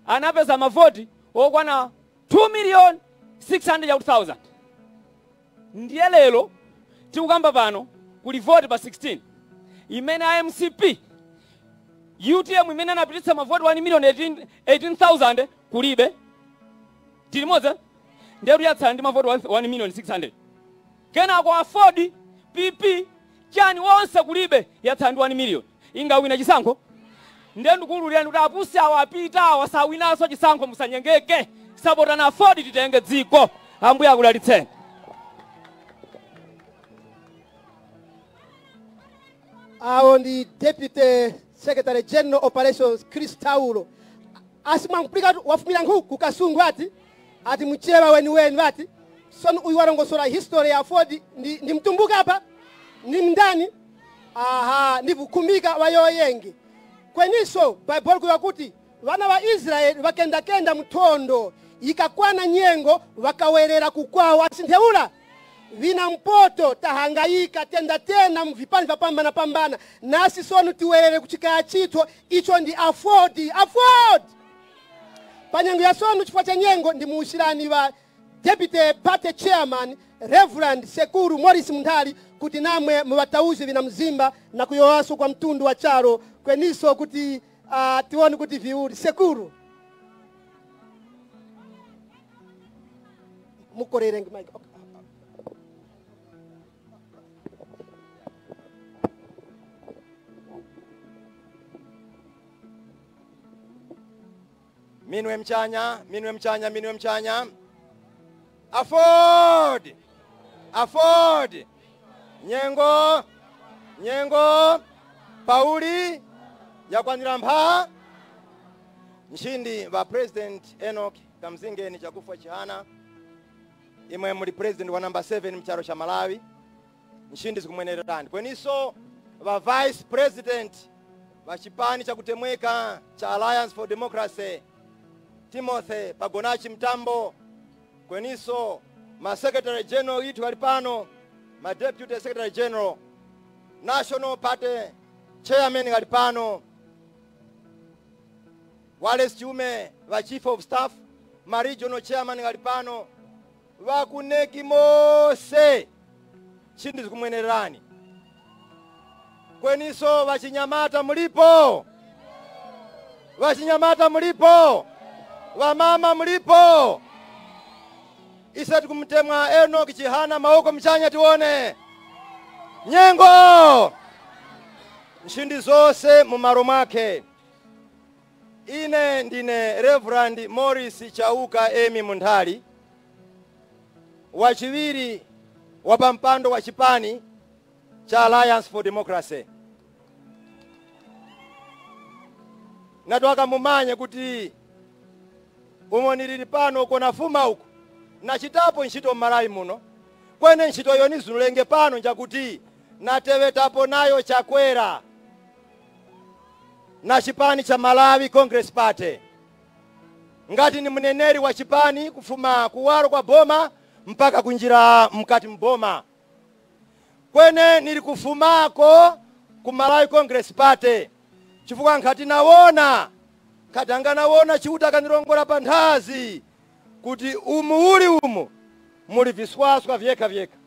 anapeza mavoti okwana 2,600,000. Ndiye lero tikukamba pano kuli voti pa 16 imene MCP UTM imene anapititsa mavoti 1,018,000 kulibe tilimoze ndiye tuyatsala ndi mavoti 1,600,000. Kenako afodi PP chani wonse kulibe yatsala ndi 1 million. Inga wina chisankho ndiye ndikuululira kuti apusi awo apita awasawinaso chisankho musanyengeke sapota na afodi titenge dziko. Ambuye akudalitseni. Awo ndi Deputy Secretary General Operations Chris Taulo. Asimwamkulika wafumira nkhuku kukasungu ati mchewa weni vati. Son uyu warongosora history ya afodi ndi mtumbuka hapa ni mndani. Aha, ndi vukumika wayoyengi. Kweniso Bible kuyakuti wana wa Israeli wakenda mtondo ikakwana nyengo wakawerera kukwawo asintheula vina mpoto tahangayika tena mvipani vapambana nasi sonu tiwerere kuchikaya chito icho ndi afford panyengo ya sonu chifukwa cha nyengo ndi muushirani wa Deputy Party Chairman Reverend Sekuru Morris Mundali kuti namwe mwatauze vina mzimba na kuyowaso kwa mtundu wa charo kweniso kuti tiwoni kuti viuri Sekuru mukorere mic. Minwe mchanya. Afford. Nyengo. Pauli. Yakwanira mpha. Nshindi wa President Enoch Kamzinge ni chakufa Chihana. Imwe muli President wa number 7 mcharo cha Malawi. Nshindi zikumwenererani. Kweniso wa Vice President wa chipani cha kutemweka cha Alliance for Democracy Timothy Pagonachi Mtambo. Kweniso ma Secretary General itu walipano, ma Deputy Secretary General, National Party Chairman walipano, Wallace Chume wa Chief of Staff, ma Regional Chairman walipano, wakuneki mose chindi zikumwenerani. Kweniso wachinyamata mulipo. Vachinyamata mulipo? Vamama mulipo? Ise tikumtemwa Enoch Chihana, maoko mchanya tione. Nyengo! Nshindi zose mumaro mwake. Ine ndine Reverend Morris Chauka Emi Mundhali, wachiviri wapampando wa chipani cha Alliance for Democracy. Natwaka mumanye kuti umoniriri pano kona fuma uko na chitapo nchito Malawi muno. Kwene nchito yoni zunulenge pano njakuti natewetapo nayo Chakwera na chipani cha Malawi Congress Party. Ngati ni mneneri wa chipani kufuma kuwaro kwa boma mpaka kunjira mkati mboma. Kwene nilikufumako ku Malawi Congress Party. Chifuka nkati nawona katanga nawona chiuta kanirongola panthazi kuti uli umu muli viswaswa vyeka vyeka.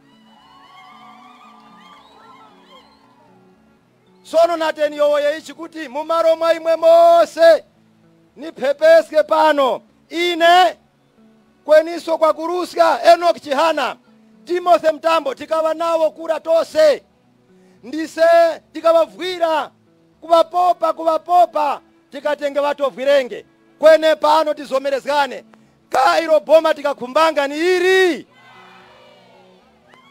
Sono nateni yowoye ichi kuti mumaro mwa imwe mose ni pepeske pano ine kweniso kwa kuruska Enoch Chihana Timothy Mtambo tikawa nawo kura tose ndise tikawavwira kuvapopa tikatenge watu virenge kwene pano tizomerezgane kairo boma tikakumbanga ni iri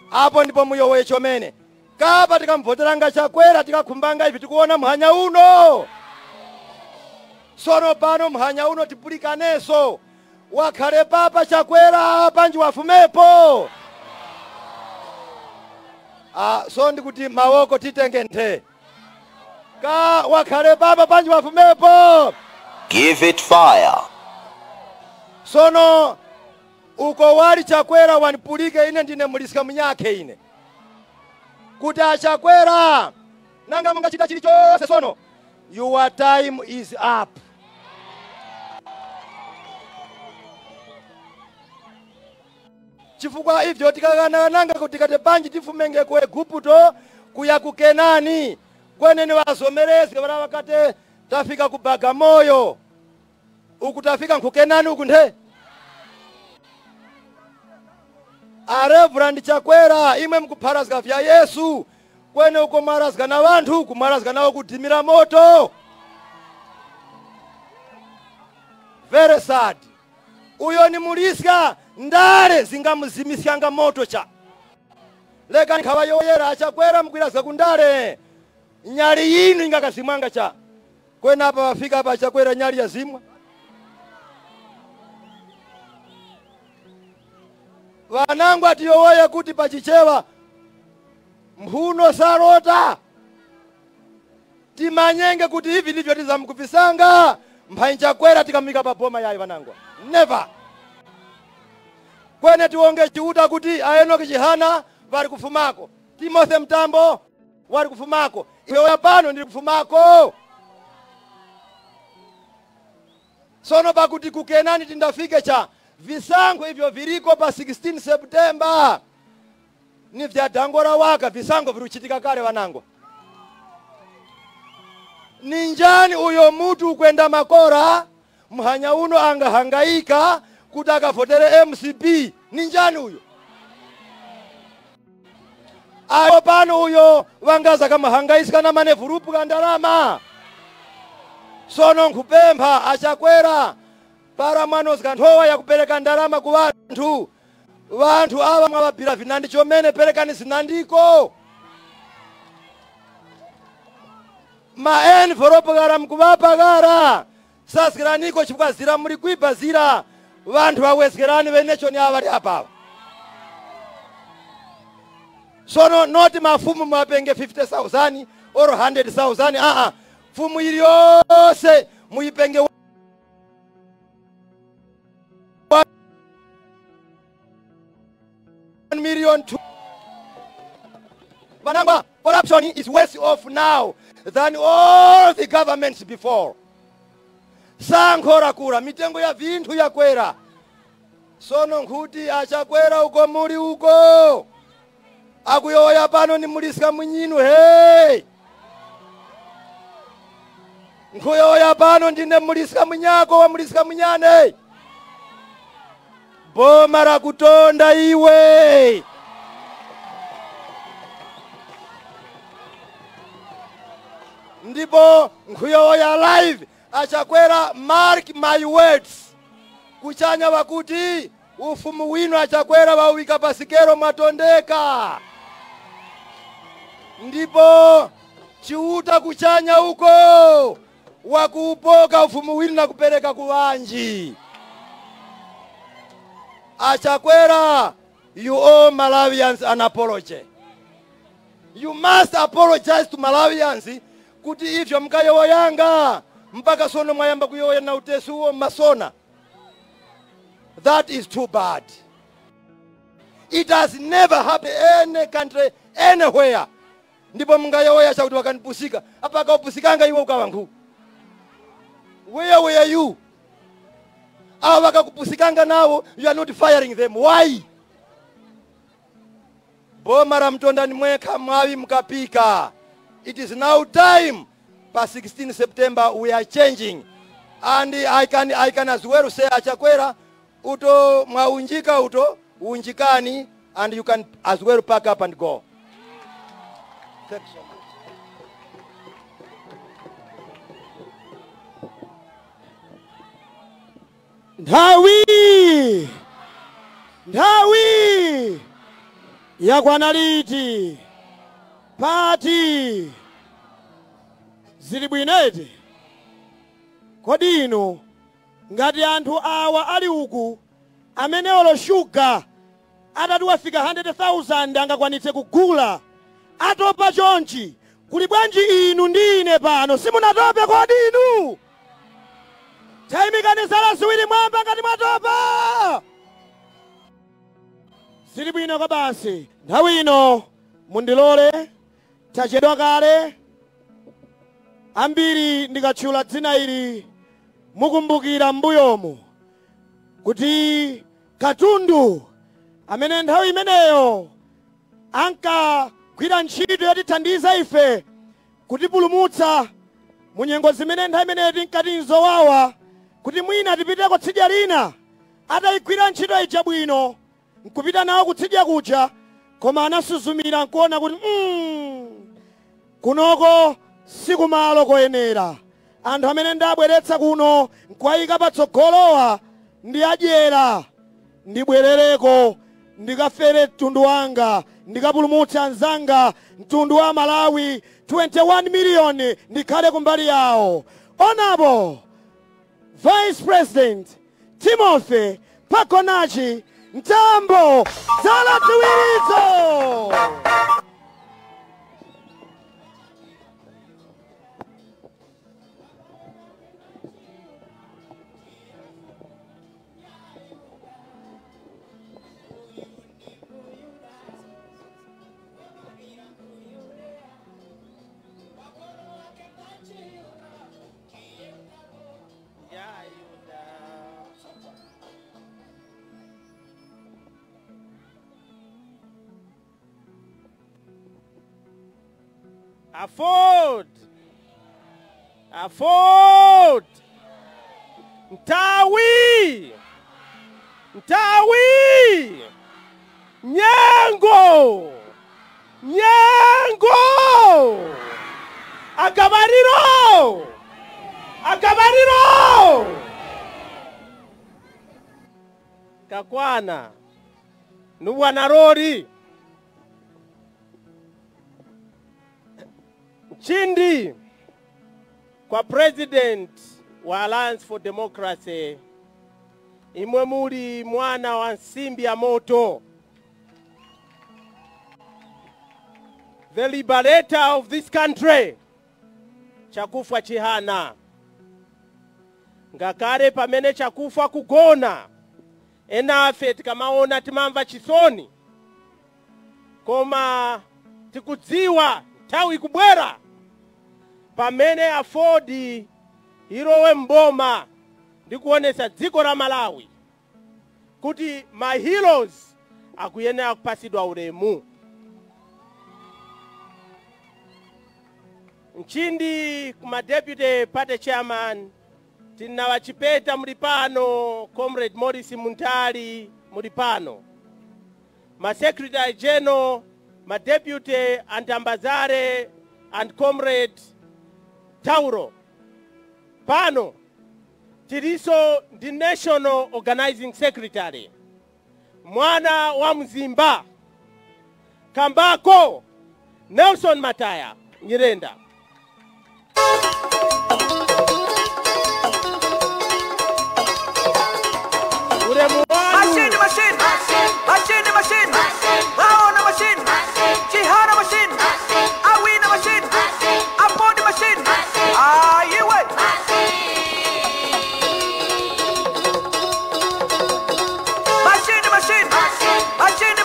hapo ndipo muyowe chomene kapa tikamvoteranga Chakwera tikakumbanga hivi tikuona mhanya uno. Sono pano mhanya uno tipulikaneso wakhale papa Chakwera panji wafumepo. So ndikuti mawoko titenge nthe ka wakhale papa panji wafumepo. Give it fire. Sono uko wali Chakwera wanipulike ine ndine mulisika mnyake ine kuti Chakwera nanga mungachita chilichonse sono your time is up. Chifukwa ivyo tikakana nanga kuti kate panji tifumenge kwe guputo kuya kukenani kwenene wazomerezi wala wakate tafika ku Bagamoyo ukutafika nkukenani ukunthe. Reverend Chakwera imwe mkuparazga vya Yesu kwene uko marazga na vantu kumarazga nao kudimira moto. Very sad. Uyo ni muliska ndare zingamuzimisianga moto cha. Leka nikawa yoyera Chakwera mkwirazga kundare nyali yinu ingakazimwanga cha. Kwene hapa wafika hapa Chakwera nyali ya zimwa. Wanangu atiyowoye kuti pachichewa mhuno sarota timanyenge kuti hivi ndivyo tizamkuvisanga mphayi Chakwera tikamika papoma yayi wanangu. Never. Kwene tiwonge chiuta kuti Enoch Chihana wali kufumako, Timothy Mtambo wali kufumako, iwe pano ndili kufumako. Sono pakuti kukenani tindafike cha visango hivyo viriko pa 16 September ni vya dangora waka visango viruchitika kale wanangu. Ninjani uyo mutu kwenda makora mhanya uno anga hangaika kutaka votere MCP ninjani uyo. Ayo pano uyo wangaza kama hangaisika na manevurupu kandalama. Sono nkupempa Chakwera para mwanos kantowa ya kupeleka ndalama ku vantu. Vantu ava mwababira vinandi chomene pelekani zinandiko. Ma envelope gara mkubapa gara. Saskiraniko chifukwa zira muri kuipa zira. Vantu wawezgerani venecho ni avari hapa. Sono noti mafumu mwapenge 50,000 or 100,000. Fumu iliyose muipenge 1 million. Banamba, corruption is worse off now than all the governments before. Sankora kura, mitengo ya vintu ya Kwera. Sono nkuti Chakwera uko muri uko. Akuyoya pano ni mulisika mwinyinu hey. Nkuyoya pano ndine Mulisika Munyako wa Mulisika Munyane. Boma la kutonda iwe. Ndipo nkuyoya live achakwera mark my words. Kuchanya wakuti ufumu wino achakwera wawika pasikero mwatondeka. Ndipo chiuta kuchanya huko wakuupoka ufumu wino na kupeleka kuwanji. Achakwera, you owe Malawians an apology. You must apologize to Malawians kuti ifyo mkayo yanga mpaka sono mwayamba kuyoya na utesu huo masona. That is too bad. It has never happened in any country, anywhere. Ndipo mkayo cha kuti wakanipusika. Apaka upusikanga iwe ukawangu. Where were you? Awaka kupusikanga now, you are not firing them. Why? Bomara mtondani mweka mwawi mkapika. It is now time. Pa 16 September we are changing. And I can as well say achakwera uto mwaunjika uto unjikani, and you can as well pack up and go. Thanks so much. Ndawi yakwanaliti pati zili bwinete. Kodi ino ngati anthu awa ali uku amene olo shuga atati wafika 100,000 angakwanitse kugula atopa chonchi, kuli bwanji inu ndine pano simunatope kodi inu? Taimikani zala ziwiri mwamba ngati mwatopa. Zili bwino kwa basi. Nthawi ino mundilole tachedwa kale. Ambiri ndikatchula dzina ili mukumbukira mbuyomu kuti Katundu amene nthawi imeneyo ankagwira ntchito yotithandiza ife kutipulumutsa mu nyengo zimene nthawi imeneyo tinkati nzowawa kuti mwina tipite kutsidya lina. Atayigwira ntchito ija bwino nkupita nawo kutsidya kuja, koma anasuzumira nkuona kuti kunoko sikumalo koyenera. Anthu amene ndabweretsa kuno nkwayika patsogolowa ndi adyera, ndibwerereko ndikafere mtundu wanga, ndikapulumutse anzanga mtundu wa Malawi 21 million ndikhale kumbali yawo. Honorable Vice President Timothy Pakonachi Ntambo zala ziwirizo. Afford Ntawi Nyengo Akabariro Kakwana Nuwanarori Chindi kwa President wa Alliance for Democracy, imwe muli mwana wa nsimbi ya moto, the liberator of this country, Chakufwa Chihana. Ngakare pamene Chakufwa kugona, enafe tikamaona timamva chisoni, koma tikudziwa nthawi kubwera pamene Afford irowe mboma ndikuonesa dziko la Malawi kuti my heroes akuyenera kupasidwa ulemu. Nchindi kuma deputy party chairman tina wachipeta mulipano comrade Morris Muntali mulipano. Ma secretary general, ma deputy Antambazare and comrade Tauro. Pano tiriso the national organizing secretary. Mwana wa Mzimba. Kambako Nelson Mataya Nyirenda. Machine. Raona machine. Chihana machine. Awina machine. Apodi machine. Ayiwe.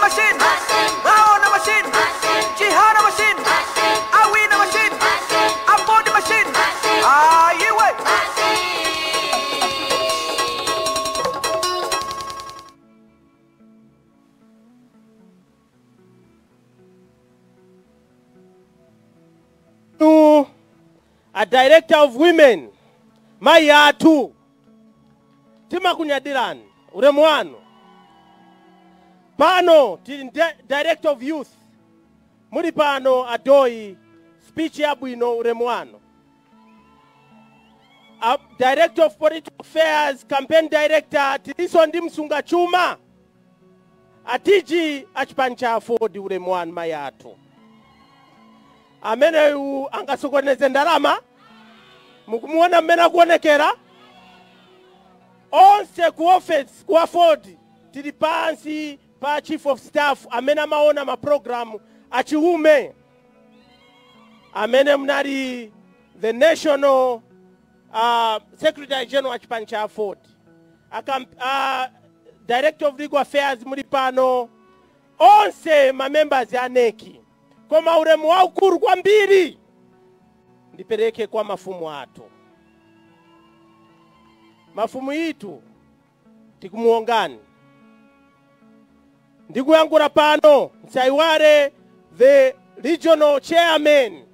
Machine. Raona machine. Chihana machine. Awina machine. Apodi machine. Ayiwe. A director of women Mayatu Tima Kunyadiran Uremwano Pano director of youth Muripano Adoi speech Abuino Uremwano director of political affairs campaign director Tilisondi Msunga Chuma Atiji Achpancha Fodi Uremwano Mayatu amene angasokoneze ndalama mukumuona mmene kuonekera onse ku office ku afford tili pansi pa chief of staff amene amaona ma program achiume amene mnali the national secretary general achipancha afford director of legal affairs muli pano onse ma members ya neki koma uremu waukuru kwambiri ndipereke kwa mafumu ato. Mafumu itu tikumuongani ndikuyangura pano nsaiware the regional chairman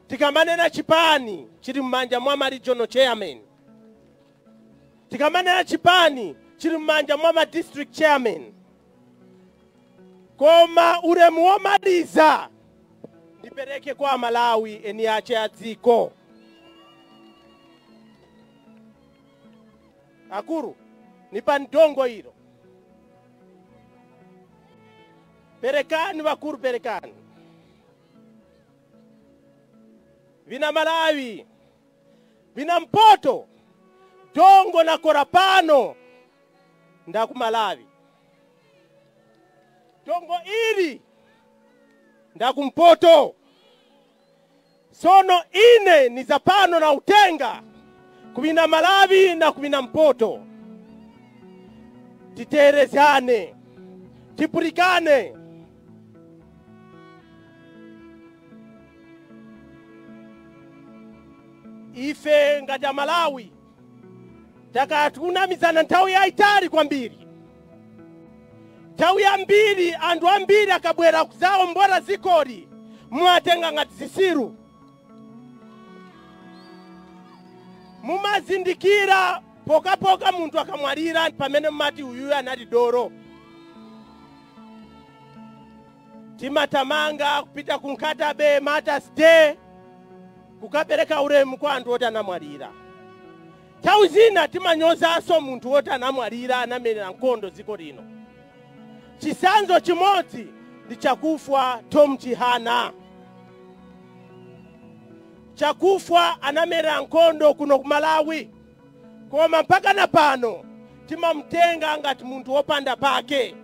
tikamanena chipani chiri mmanja mwa regional chairman tikamanena chipani chiri mmanja mwa district chairman koma uremu womaliza ndipereke kwa Malawi eniache adziko. Akuru nipa ndongo hilo perekani wakuru perekani vina Malawi vina Mpoto dongo na korapano ndaku Malawi dongo ili ndaku Mpoto sono ine ni zapano na utenga kubina Malawi na kubina Mpoto titerezane tipurikane ife ngati Malawi takatunamizana nthawi yaitali kwambiri nthawi yambiri anthu ambiri akabwera kuzawo mbora zikoli mwatenga ngati zisiru mumazindikira poka munthu akamwalira pamene mmati uyuyu anali doro timatamanga kupita kunkatabe Mother's Day kukapereka uremu kwa anthu oti anamwalira nthawi zina timanyozanso munthu oti anamwalira anamenera nkhondo dziko lino. Chisanzo chimodzi ndi chakufwa Tom Chihana chakufwa anamera nkhondo kuno ku Malawi koma mpaka na pano timamtenga ngati munthu wopanda pake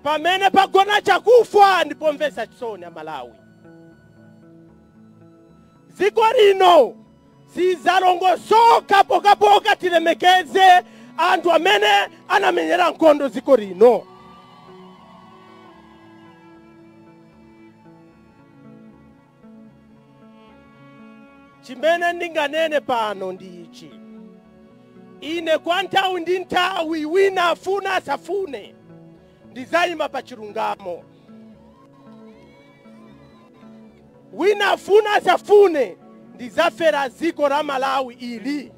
pamene pagona chakufwa ndipo mvesa chisoni a Malawi. Dziko lino sizalongosoka poka tilemekeze anthu amene anamenyera nkhondo dziko lino. Chimene ndinganene pano ndi ichi ine kwa nthawi ndi nthawi wina afuna asafune ndizayima pa chilungamo wina afuna safune ndizafera ziko la Malawi ili.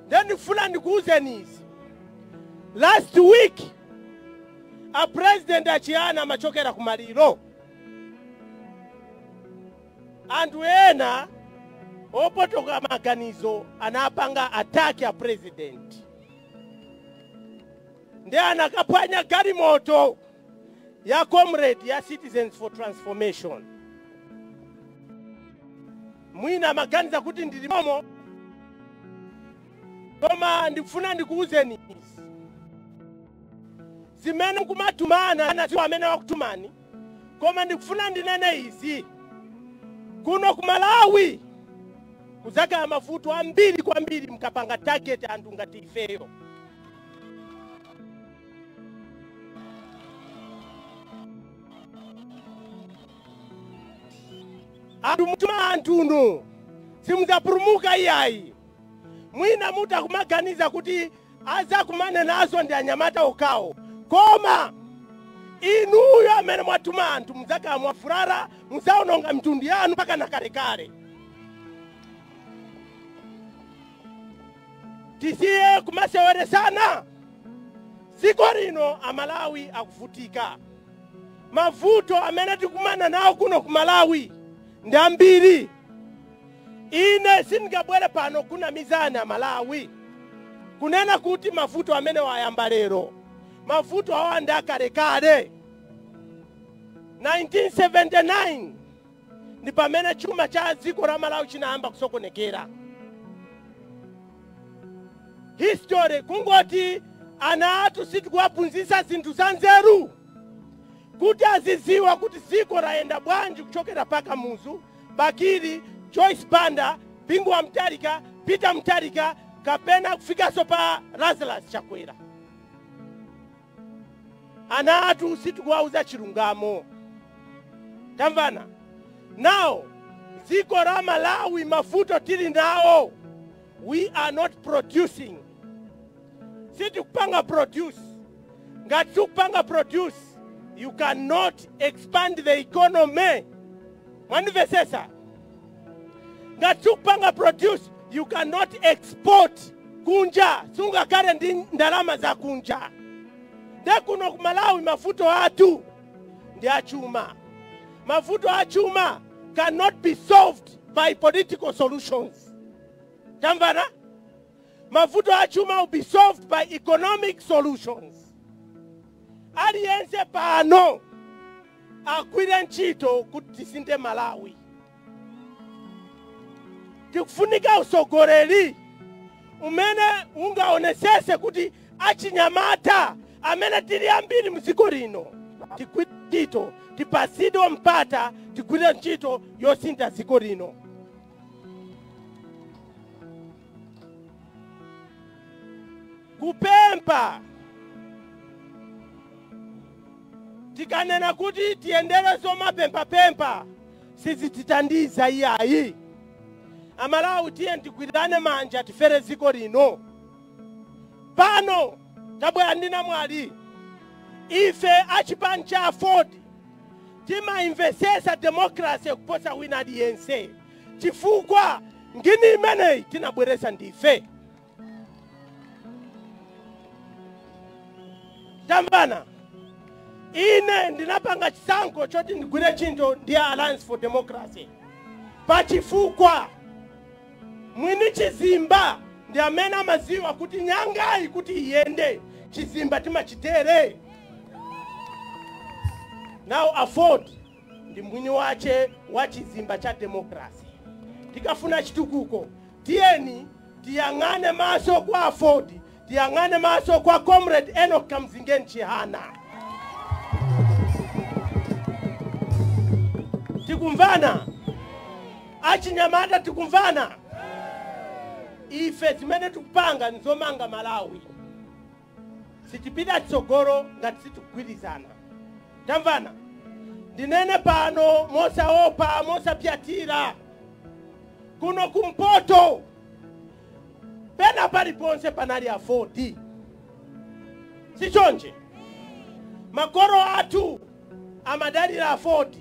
Then funa ndikuuzeni izi. Last week a president achiana machokera kumaliro. Andu ena opotoka maganizo anapanga attack ya president. Nde anakapanya gari moto ya comrade ya Citizens for Transformation. Mwina maganiza kuti ndilimomo. Koma ndifuna ndikuuzeni izi. Zimene kumatumana na ziwa amene wakutumani. Koma ndikufuna ndinene izi. Kuno kumalawi kuzaka ya mafuto ambiri kwa mbiri mkapanga target andu ngati ifeyo. Andu mutuma antuno simuzapurumuka iyayi. Mwina muta kumaganiza kuti aza kumane nazo ndi anyamata okao. Koma inuyo amene mwatuma antu muzaka mwafurara muzaononga mtundu yanu paka na kare. Tisiye kumasewere sana. Siko rino amalawi akufutika. Mavuto amene tikumana nao kuno kumalawi ndambiri. Ine singabwere pano kuna mizani ya Malawi. Kunena kuti mavuto amene wayamba lero. Mavuto awanda kare. 1979 ni pamene chuma cha ziko la Malawi chinaamba kusokonekera. History kungoti ana atu sitikuwapunzisa zinthu za nzeru. Kuti aziziwa kuti ziko laenda bwanji kuchokera paka muzu, Bakiri, Joyce Banda, Bingu wa Mtarika, Peter Mtarika, kapena kufika sopa Lazarus Chakwera. Ana atu sitikuwauza chilungamo. Tamvana. Now, ziko la Malawi mafuto tili nao. We are not producing. Situkupanga produce. Ngatukupanga produce. You cannot expand the economy. Manifestesa. Ngatukupanga produce. You cannot export. Kunja. Sunga kare ndalama za kunja. Kuno kumalawi mafuto atu. Ndi achuma. Mafuto achuma cannot be solved by political solutions. Tamvana? Mafuto achuma will be solved by economic solutions. Aliyense pano akwire nchito kuti sinte Malawi. Tikufunika usogoreri umene ungaonesese kuti achinyamata amene tili ambiri mziko rino. Tikwire nchito, tipasido mpata, tikwire nchito yosinta ziko rino. Kupempa. Tikanena kuti tiendele soma pempa. Sisi titandiza iyayi. Amalawi tiye tikwirane manja tifere ziko rino. Pano, tabwe andina mwali. Ife achipancha afford. Tima investesa demokrasi kuposa wina DNC. Chifukwa, ngini imene tinabweresa ndife. Tamvana. Ine ndinapanga chisanko choti ndigwire chinto ndi Alliance for Democracy. Pachifukwa mwini chizimba ndi amene amaziwa kuti nyangai kuti iyende chizimba timachitere. Now afford ndi mwini wache wa chizimba cha demokrasi. Tikafuna chitukuko tieni tiyang'ane maso kwa afford, tiyang'ane maso kwa Comrade Enoch Kamzingeni Chihana. Tikumvana. Achinyamata tikumvana. Ife zimene tukupanga nzomanga Malawi. Sitipita tsogoro ngati situkugwirizana. Tamvana. Ndinene pano mosa opa, mosa piatira. Kuno kumpoto. Pena paliponse panali afford. Sichonje. Makoro atu amadali la afford.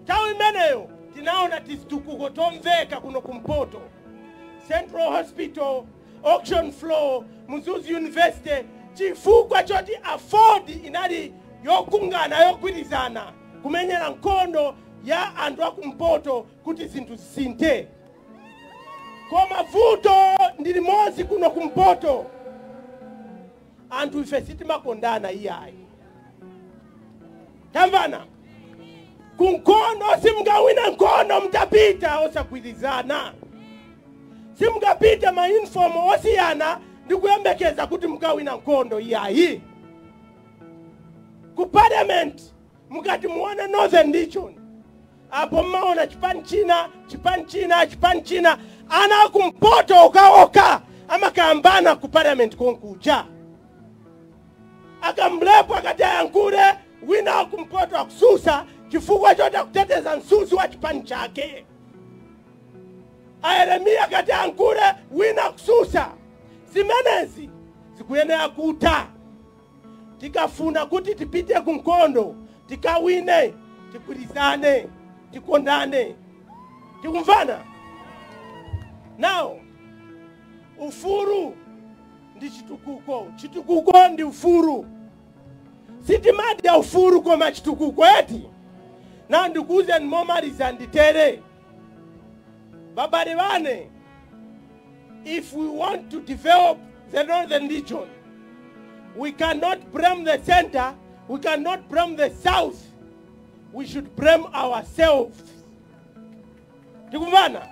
Tawi meneyo tinaona tisitukuko tomveka kuno kumpoto. Central Hospital, Auction Floor, Mzuzu University, chifukwa choti afford inali yokungana yokwirizana kumenyera nkondo ya andu akumpoto kuti zinthu zisinthe. Koma vuto ndili mozi kuno kumpoto. Antu ife sitimakondana iyayi. Tamvana? Kunkondo simgawina nkondo mtapita osagwirizana. Simgapita ma-inform osiyana ndikuyembekeza kuti mgawina nkondo iyayi. Ku parliament mukati muone Northern Region. Apo maona Chipani China ana kumpoto oka amakambana ku parliament konkucha. Akamlepo akataya nkule wina kumpoto akususa chifukwa chota kuteteza nsusu wa Chipani chake. Aeremia akataya nkule wina kususa. Simenezi zikuyenea kuta. Tikafuna kuti tipite kunkondo, tikawine, tikwirizane, tikondane. Tikumvana? Now, ufuru ndi chitukuko. Chitukuko ndi ufuru. Sitimadi ya ufuru koma chitukuko eti. Now ndikuze nmomaliza nditere. Babari wane, if we want to develop the Northern Region, we cannot blame the center, we cannot blame the south. We should blame ourselves. Tikumvana?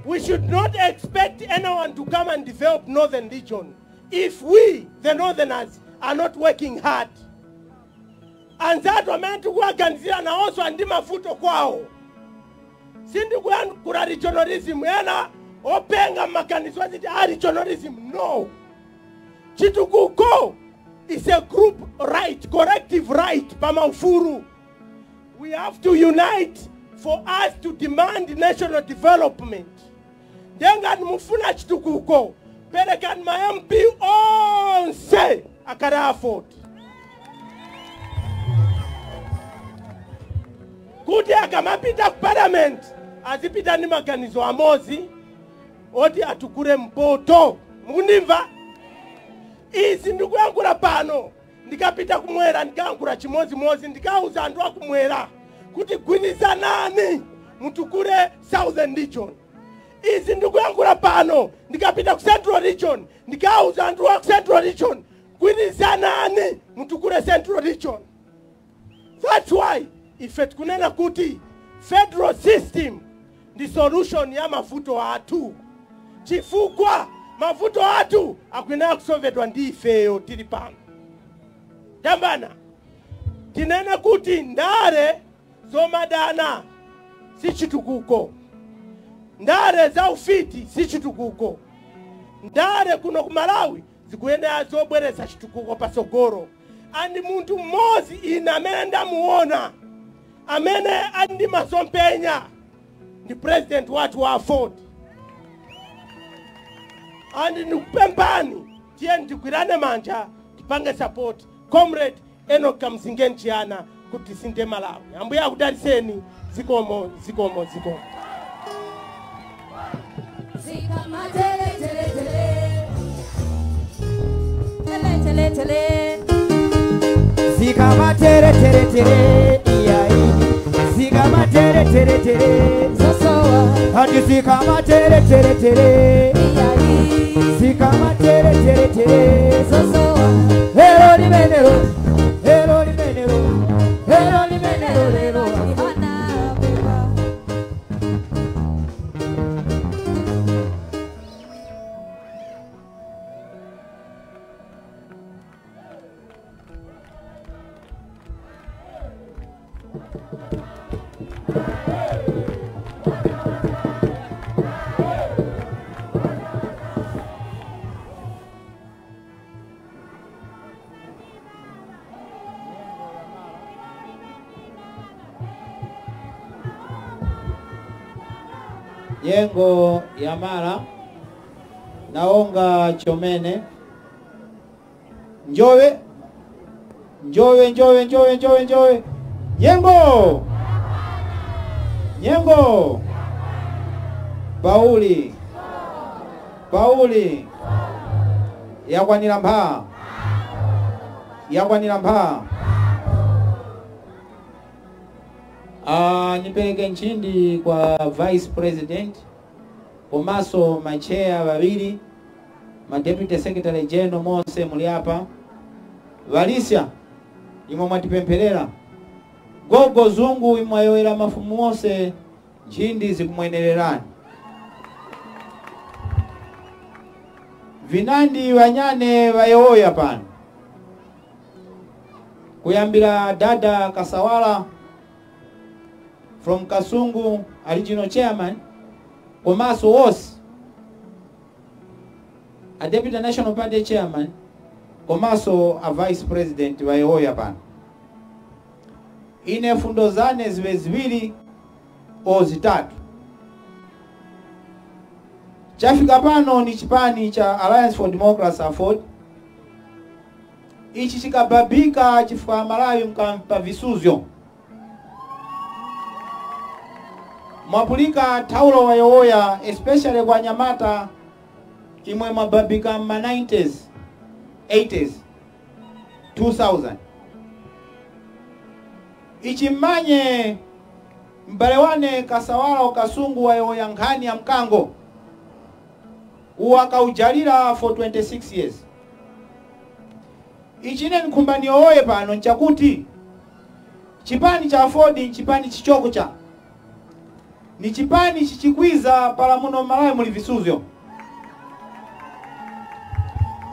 We should not expect anyone to come and develop Northern Region if we, the Northerners, are not working hard. And that wame tukuwaganizira na oso andi mafuto kwao. Sindi kura regionalism ena openga makanizwa ziti regionalism. No. Chitukuko is a group right, collective right, pama ufuru. We have to unite for us to demand national development. Dengan mufuna chitukuko, perekan ma MP onse akara afford. Kuti akamapita parliament, azipita ni maganizo amozi, oti atukure mpoto. Mundimva? Isi ndikuyankura pano, ndikapita kumwera, ndikayankura chimozi, ndikauza andu akumwera. Kuti gwiniza nani, mutukure Southern Region. Isi ndikuyankura pano, ndikapita ku Central Region, ndikauza andu wa Central Region. Gwiniza nani, mutukure Central Region. That's why, ifet kunena kuti, federal system, the solution ya mafuto atu. Chifukwa, mafuto atu, akwinea kusovedwa ndi ifeyo tilipano. Tambana, tinena kuti ndare zomadana si chitukuko. Ndare za ufiti si chitukuko. Ndare kuno kumalawi zikuyenea zobwereza chitukuko pasogoro. Andi muntu mozi ina amene ndamuona. Amene andi masompenya. Ni president watu wa afford. Andi nukupempani. Tien tikwirane manja. Tipange support. Comrade Enoch Kamzingeni Chiana kutisinde Malawi. Ambuya kudariseni. Zikomo. Zikama tele tele tele. Tele tele tele. Zikama tere tere tere. Zikama tere tere tere. Sosoa. Hadi zikama tere tere tere. Zikama tere tere tere. Sosoa. Hero ni menero. Hero ni menero. Hero ni menero. Hero. Ana beba. Yengo ya Mara, Naonga Chomene, Njowe. Nyengo. Nyengo. Pauli. Pauli. Yakwanira mpha. Yakwanira mpha. Nipeleke nchindi kwa Vice President komanso macheya babiri, ma Deputy Secretary General Mose muli hapa. Valisya imwe mwatipempherera. Gogo Zungu imwayoera mafumu mose nchindi zikumwenererani. Vinandi wanyane vayoya pano. Kuyambira dada Kasawala from Kasungu, original chairman, komaso wose a Deputy National Party chairman, komaso a Vice President vayoya pano. Ine fundo zane ziwe ziwiri o zitatu. Chafika pano ni chipani cha Alliance for Democracy Afford. Ichi chikababika chifukwa Malawi mkampa visuzyo. Mwapulika taulo wayoya, especially kwa Nyamata, imwe mababika ma 90s, 80s, 2000. Ichimanye mbalewane Kasawala Okasungu wayoya nkhani ya mkango. Uwakaujalira for 26 years. Ichine nkumbani oye pano nchakuti chipani cha Afford chipani chichoko cha ni chipani chichikwiza palamuno Malawi muli visuzyo.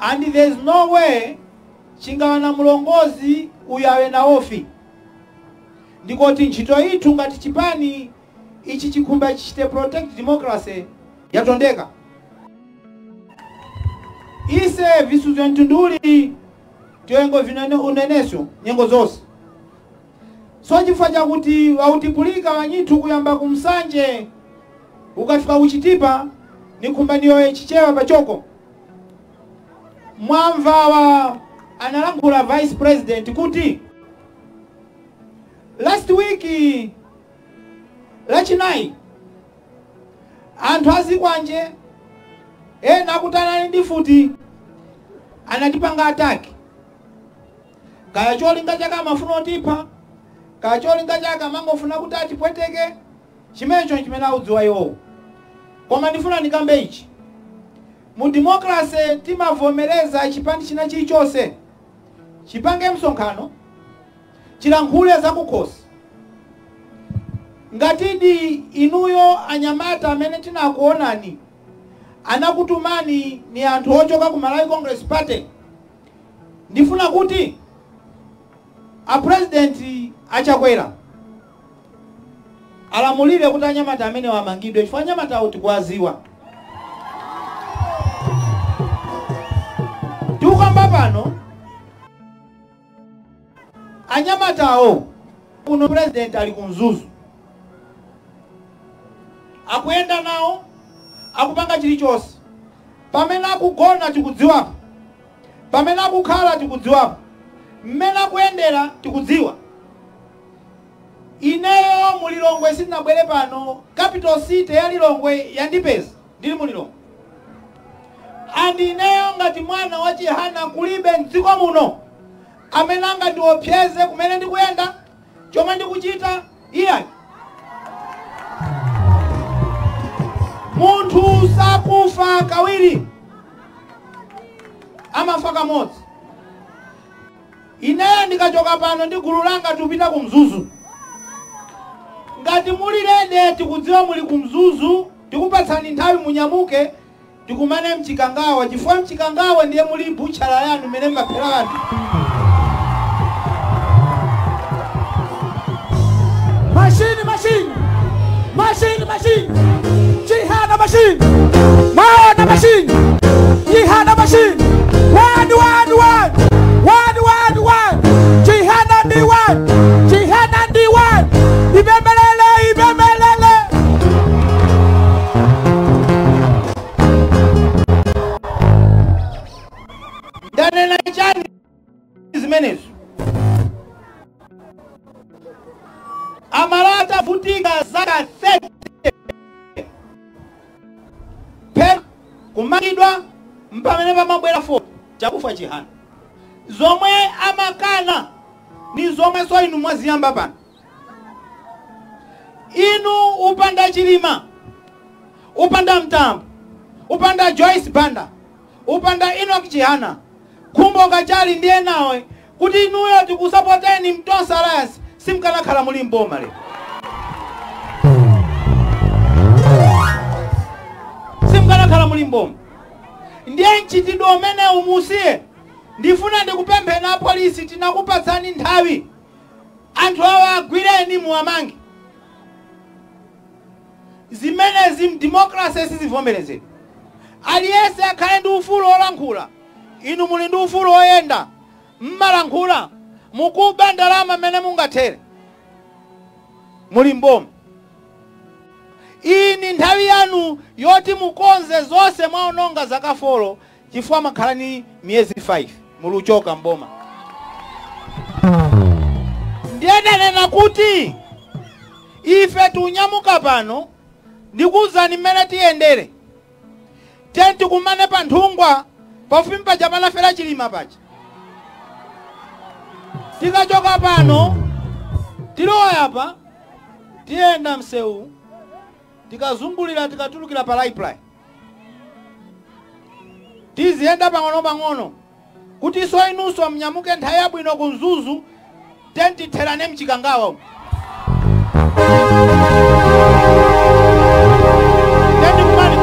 And there's no way chingawana mulongozi uyawe na ofi. Ndikoti nchito itu ngati chipani ichi chikumba chichite protect democracy yatondeka. Ise visuzyo ntunduli tioengo vinene unenesyo nyengo zose. So chifanya kuti wautipulika wanyitu kuyamba kumsanje ukafika uchitipa ni kumbaniyo chichewa pachoko. Mwamva wa analangula Vice President kuti last week lachinai anthu azikwanje nakutana ndi futi anatipanga ataki. Kaya cholinga chaka mafuno tipa, kaya cholinga chaka mangofuna kuti atipweteke, chimecho chimena udziwa iwo. Koma ndifuna nikambe ichi. Mu democracy timavomereza chipani china chilichonse. Chipange msonkhano, chilankhule za kukhosi. Ngatidi inuyo Anyamata amene tinakuonani anakutumani ni anthu ochoka ku Malawi Congress Party. Ndifuna kuti a president achakwera alamulire kuti Anyamata amene wamangidwe chifukwa Anyamata uti kwaziwa. Tukamba pano Anyamatawo uno president ali kunzuzu. Akuyenda nawo akupanga chilichonse. Pamene akugona tikudziwa. Pamene akukhala tikudziwa. Mmene akuyendera tikudziwa. Ineyo mulilongwe sinabwere pano, capital city ya Lilongwe yandipeza ndili mulilongwe. And ineyo ngati mwana wa Chihana kulibe mdziko muno amene angandiopyeze kumene ndikuyenda chomwe ndikuchita iyayi. Munthu sakufa kawiri, amafa kamodzi. Ineyo ndikachoka pano ndi gulu langa tupita kumzuzu. Ngati muli rede tikudziwa muli kumzuzu, tikupatsani nthawi munyamuke, tikumane mchikangawa. Chifukwa mchikangawa ndiye muli buchara yanu mene mbaphera anthu. Machine, machine, machine, machine, Chihana machine, Maona machine, Chihana machine, one, Chihana D1, Chihana D1, Ibembelele, Ibembelele. Dane na chani is minutes. kumangidwa mpamene pamabwera foti chakufa chihana. Zomwe amakana ni zomwe so inu mwaziyamba pano. Inu upanda Chilima, upanda Mtambo, upanda Joyce Banda, upanda Enoch Chihana, kumboka chali ndiye nawe kuti inuyo tikusapoteni Mtonsa Alliance simkanakhala muli mboma lero. Simkanakhala muli mboma. Ndiye nchitidwe umene umusiye. Ndifuna ndikupemphe na polisi tinakupatsani nthawi. Anthu awa agwireni muwamange. Zimenezi democracy sizivomerezedwa. Aliyense akhale ndi ufulu olankhula. Inu muli ndi ufulu oyenda mmalankhula mukuba ndalama mene mungathere muli mboma. Iyi ni nthawi yanu yoti mukonze zonse mwaononga zakafolo chifukwa makhala ni miyezi 5 muluchoka mboma. Ndiye nena kuti ife tunyamuka pano ndikuwuzani mmene tiyendere. Tenti kumane pa nthungwa pafupi paja panafera Chilima paja. Tikachoka pano tiloya apa tiyenda msewu tikazungulira tikatulukira pa pipeline. Tiziyenda pang'ono kuti so inunso mnyamuke nthawi yabwino ku Mzuzu tenti therane mchikangawa. Tenti kumane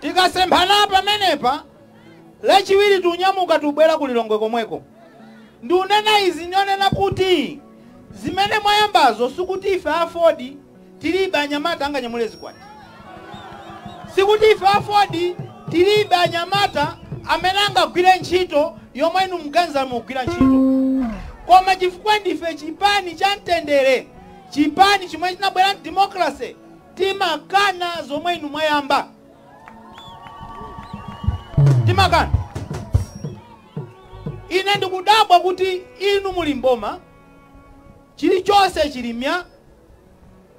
tikasemphana pamenepa lachiwiri tunyamuka tubwera kulilongwe komweko. Ndunena izi nyonena kuti zimene mwayambazo sikuti ife afodi tilibe anyamata anganyamule zikwati. Sikuti ife afodi tilibe anyamata amene angagwire ntchito yomwe inu mganza mugwira ntchito. Koma chifukwa ndife chipani cha mtendere, chipani chimwe chinabwera democracy, timakana zomwe inu mwayamba. Timakana. Ine ndikudabwa kuti inu muli mboma chilichonse chilimya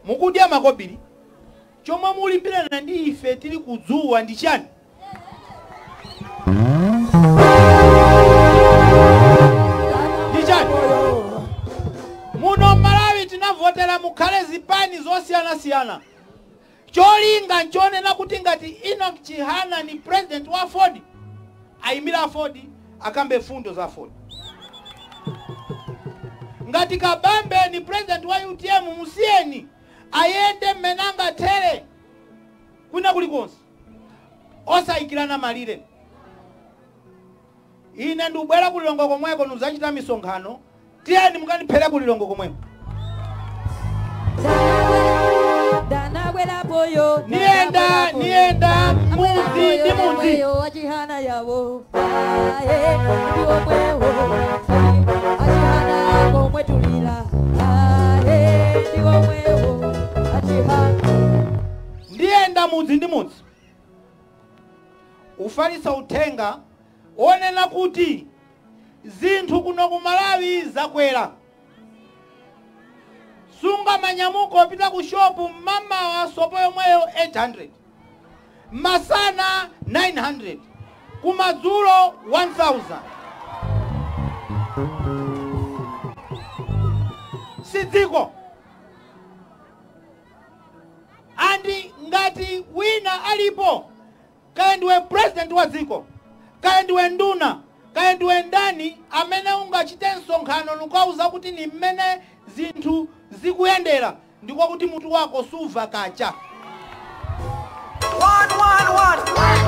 mukudya makobiri chomwe mulimbirana ndi ife tili kudzuwa ndi chani? Ndi chani? Muno Malawi tinavotera mukhale zipani zosiyana-siyana. Cholinga nchonena kuti ngati Enoch Chihana ni president wa Ford, ayimira Ford akambe fundo za Ford. Ngati Kabambe ni president wa UTM musieni ayende menanga tere kuna kulikonse osayikirana malire. Ine ndubwera kulilongo komweko nuzachita misonkhano tiyeni mukaniphere kulilongo komweko. Nienda muzi ndi muzi Chihana yawo ndiwo mwewo Chihana komwe tulira ndiwo mwewo Chihana. Ndienda muzi ndi muzi ufalisa uthenga onena kuti zinthu kuno ku Malawi zakwera. Sunga manyamuko opita ku shopu mama wa sopo yomweyo 800, masana 900, kumadzulo 1000. Sidziko andi ngati wina alipo kaya ndiwe president wa dziko kaya ndiwe nduna kaya ndiwe ndani amene ungachite msonkhano nukauza kuti ni mmene zinthu zikuyendera ndiko kuti mutu wako suva kacha. 111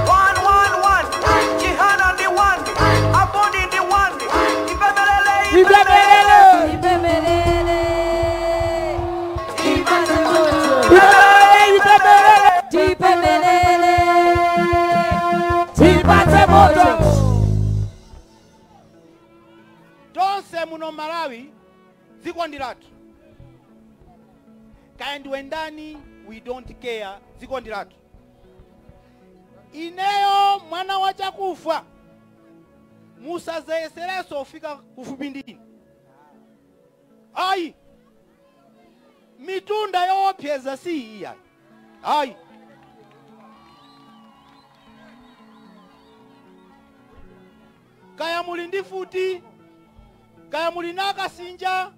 111 Chihana ndi 1 Abodi ndi 1 Ibebelele Ibebelele Ibebelele Ibebelele Tipate moto. Tonse muno Malawi ziko ndilatu. Kaya ndiwe ndani we don't care ziko ndilatu. Ineyo mwana wa chakufa musazeyesereso ufika kufupi ndini. Ai mitunda yoopyeza si iya. Ai kaya muli ndi futi, kaya muli nakasinja,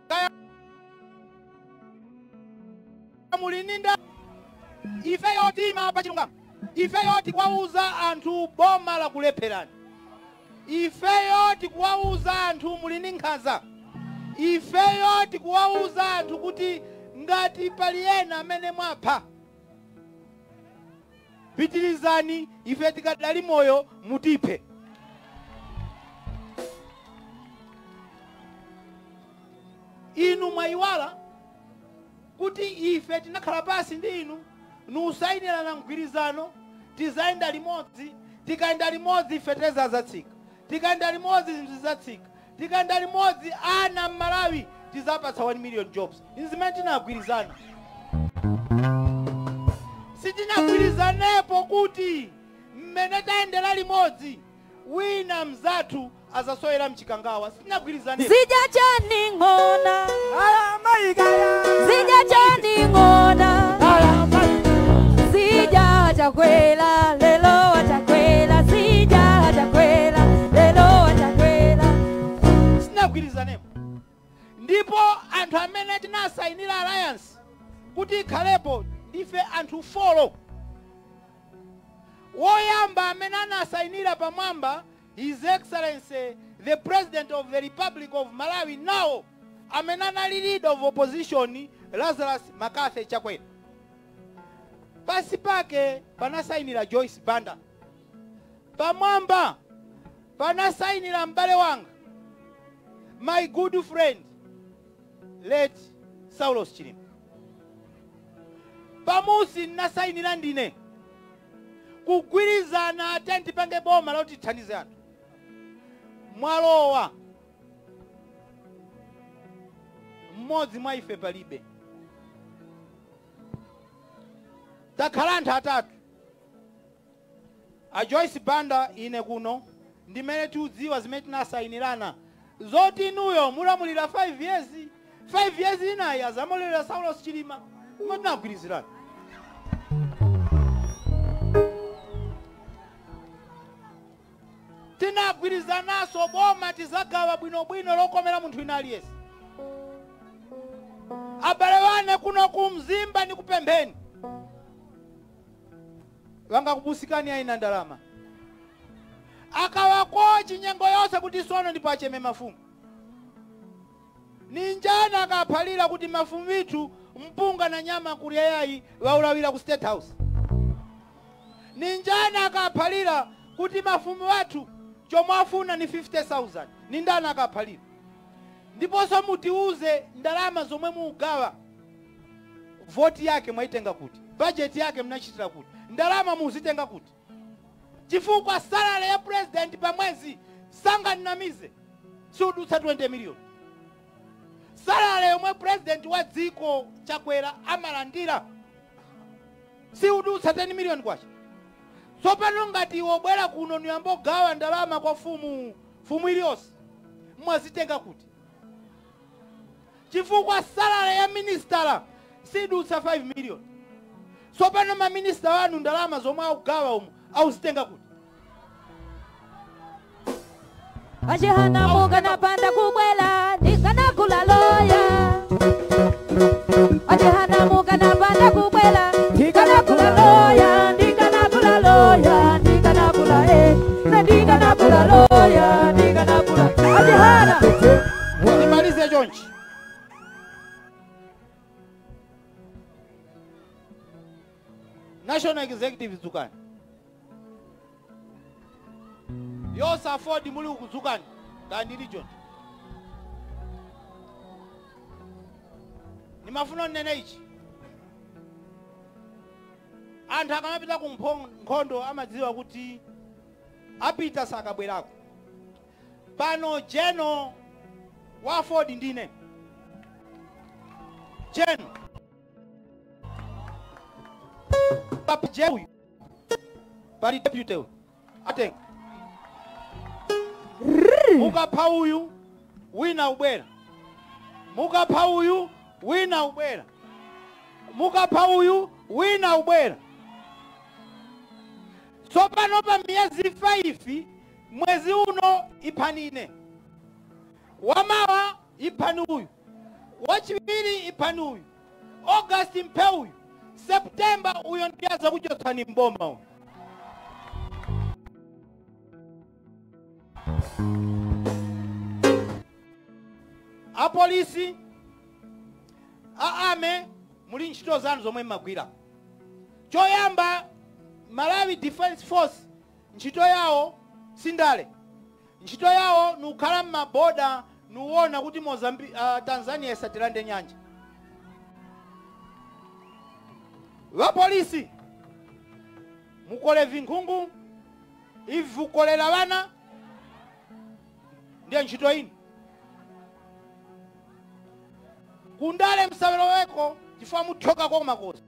kaya muli ninda, ife yoti mapa chilungamo, ife yoti kwauza anthu boma la kulepherani, ife yoti kuwauza anthu muli ndi nkhanza, ife yoti kuwauza anthu kuti ngati pali ena amene mwapha, pitirizani, ife tikadali moyo mutiphe. Inu mwayiwala kuti ife tinakhala pasi ndi inu nusayinirana mgwirizano, tizayenda limodzi, tikayenda limodzi ife tizatsika, tikayenda limodzi zizatsika, tikayenda limodzi ana m'Malawi tizapatsa 1 million jobs. Zimene tinagwirizana. Sitinagwirizanepo kuti mmene tayendera limodzi wina mzathu azasowera mchikangawa. Sitinagwirizanepo. Zija chani ngona zija chani ngona zija chakwela lelo wachakwela zija chakwela lelo wachakwela. Sitinagwirizanepo. Ndipo anthu amene tinasayinira alliance kuti ikhalepo ndife anthu 4. Woyamba amene anasayinira pamwamba His Excellency the President of the Republic of Malawi now, amene anali leader of opposition Lazarus Makathi Chakwera. Pasi pake panasayinira Joyce Banda. Pamwamba panasayinira mbale wanga, my good friend late Saulos Chilima. Pamusi nasayinira ndine kugwirizana atenti pange boma loti thandize anthu. Mwalowa mmodzi mwa ife palibe. Takhala anthu atatu. A Joyce Banda ine kuno ndimene tiudziwa zimene tinasayinirana. Zoti inuyo mulamulira 5 years. 5 years inayi azamulira Saulos Chilima. Tinagwirizirana. Tinagwirizanaso boma tizagawa bwinobwino lokomera munthu ina aliyese. Abale wane kuno kumzimba ni kupembeni. Wanga kubusikani aina ndalama. Akawakochi nyengo yose kuti sono ndipacheme mafumu. Ninjana akaphalira kuti mafumu vitu mpunga na nyama kulya yayi waulawira ku State House. Ninjana akaphalira kuti mafumu watu chomwafuna ni 50,000. Nindana akaphalira. Ndiponso mutiuze ndalama zomwe muugawa voti yake mwaitenga kuti, budget yake mnachitira kuti, ndalama muzitenga kuti. Chifukwa salary ya president pamwezi sanga ninamize siudutsa 20 million. Salary yomwe president wa dziko Chakwera amalandira siudutsa 10 million kwacha. Sopano ngati wobwera kuno niyambogawa ndalama kwa fumu iliyonse mwazitenga kuti. Chifukwa salary ya minister sidutsa 5 million. Sopano ma minister wanu ndalama zomwe augawa umu auzitenga kuti. Achihana muga napanda kubwela ndikana kula loya. Achihana muga napanda kubwela ndikana kula loya, ndikana kula loya, ndikana kula ndikana kula loya, ndikana kula. Achihana nimalize jonchi. National Executive Zukani. Yosa afford muli ukuzukani kandi region. Ni mafuno nene ichi. Anthu akamapita ku nkhondo amadziwa kuti apita sakabwerako. Pano Jeno wa afford ndine. Jeno. Papa Jehu. Pari deputy. Atenga. Mukapha uyu wina ubwera. Mukapha uyu wina ubwera. Mukapha uyu wina ubwera. Tsopano pa miyezi 5 mwezi uno iphanine. Wamawa iphani uyu. Wachibiri iphani uyu. August mphe uyu. September uyo ndiyaza kuchotsani mboma uyu. Apolisi aame muli ntchito zanu zomwe mmagwira. Choyamba Malawi Defense Force ntchito yawo sindale. Ntchito yawo nukhala m'maboda nuwona kuti Tanzania isatilande nyanja. Vapolisi mukole vinkhungu ivukolera vana ndiye ntchito ino. Kundale msawelo weko chifukwa muthoka kwa makosi.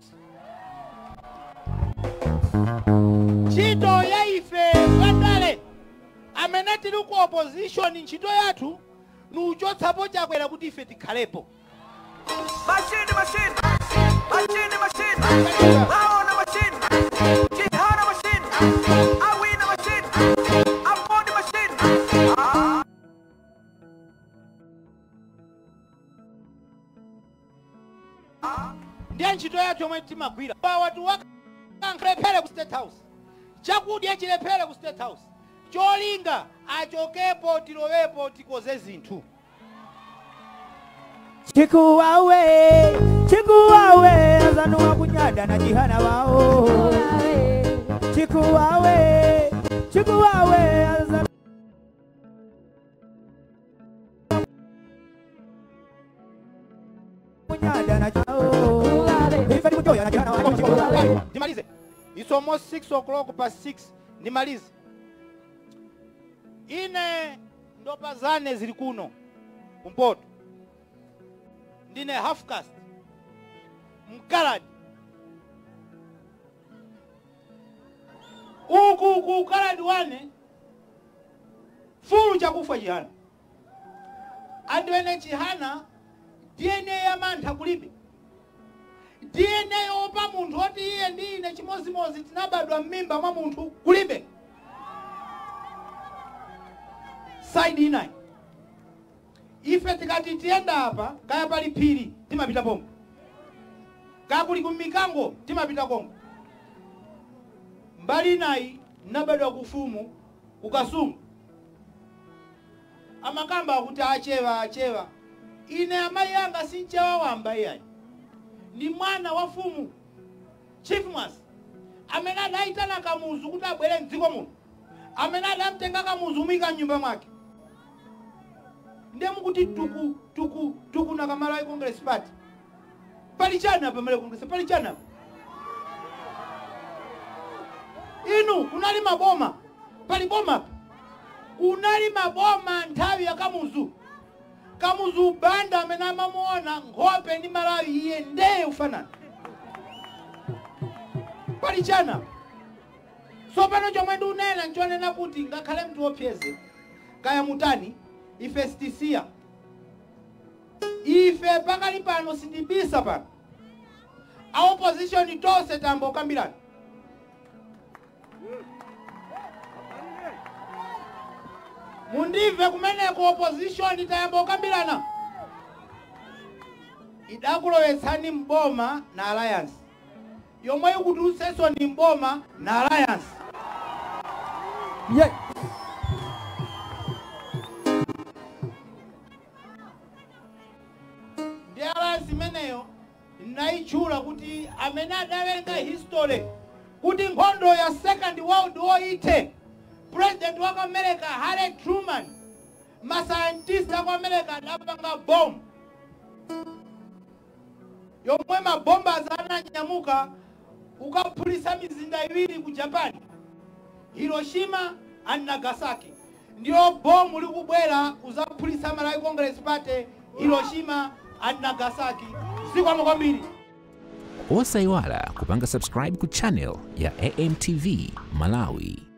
Ntchito ya ife Kundale amene tili ku opposition ntchito yathu nuchotsapo chakwera kuti ife tikhalepo. Machine. Raona machine. Jihana machine. Awina machine. Amoni machine. Ndiye ntchito yathu yomwe timagwira. Watu wakankhlephere ku State House. Chakudya chilephere ku State House. Cholinga achokepo tilowepo tikoze zinthu. Chikuwawe azanua kunyada na jihana wao. Chikuwawe azanua kunyada na jihao. Hivi ni mtoya na jihana wao. Nimalize. It's almost 6 o'clock past 6. Nimalize. Ine ndopa zane zili kuno kumpoto. Ndine half caste. Mkaladi. Uku kaladi wane fulu chakufa jihana. Andwene jihana DNA ya mantha kulibe. DNA yopa munthu oti iye ndine chimozimozi tinabadwa mmimba mwa munthu kulibe. Side ina. Ife tikati tienda hapa kaya pali phiri timapita Kongo. Kaya kuli kumikango timapita Kongo. Mbali nayi nabadwa kufumu kukasungu. Amakamba akuti acheva. Ine amayi yanga sinchewa wamba iyayi. Ni mwana wa fumu. Chief Mas. Amene adaitana kamuzu kuti abwere mdziko muno. Amene adamtenga kamuzu mwika nyumba mwake. Ndiye mukuti tuku na Malawi Congress Party. Palichana pa Malawi Congress, palichana. Inu kunali maboma. Pali boma. Kunali maboma nthawi ya kamuzu. Kamuzu banda amene amamuona nkhope ndi Malawi iye ndeye ufanana. Palichana. Sopano chomwe ndunena nchonena kuti ngakhale mtu opyeze kaya mutani ife stisia. Ife pakali pano sindibisa pano. A opposition tose tambo kambirana. Mundive kumeneko opposition tayambo kambirana. Idakulowetsani mboma na alliance. Yomwe ikutuseso ni mboma na alliance. Yeah. Alliance imeneyo naichula kuti amene adawerenga history kuti nkhondo ya Second World War ite President wa America Harry Truman mascientist wa America adapanga bomb yomwe mabomba zananyamuka ukapulisa mizinda iwiri ku Japan, Hiroshima and Nagasaki. Ndio bomu likubwera kuzapulisa Malawi Congress Party Hiroshima and Nagasaki. Zikomo kwambiri. Osaiwala kupanga subscribe ku channel ya AMTV Malawi.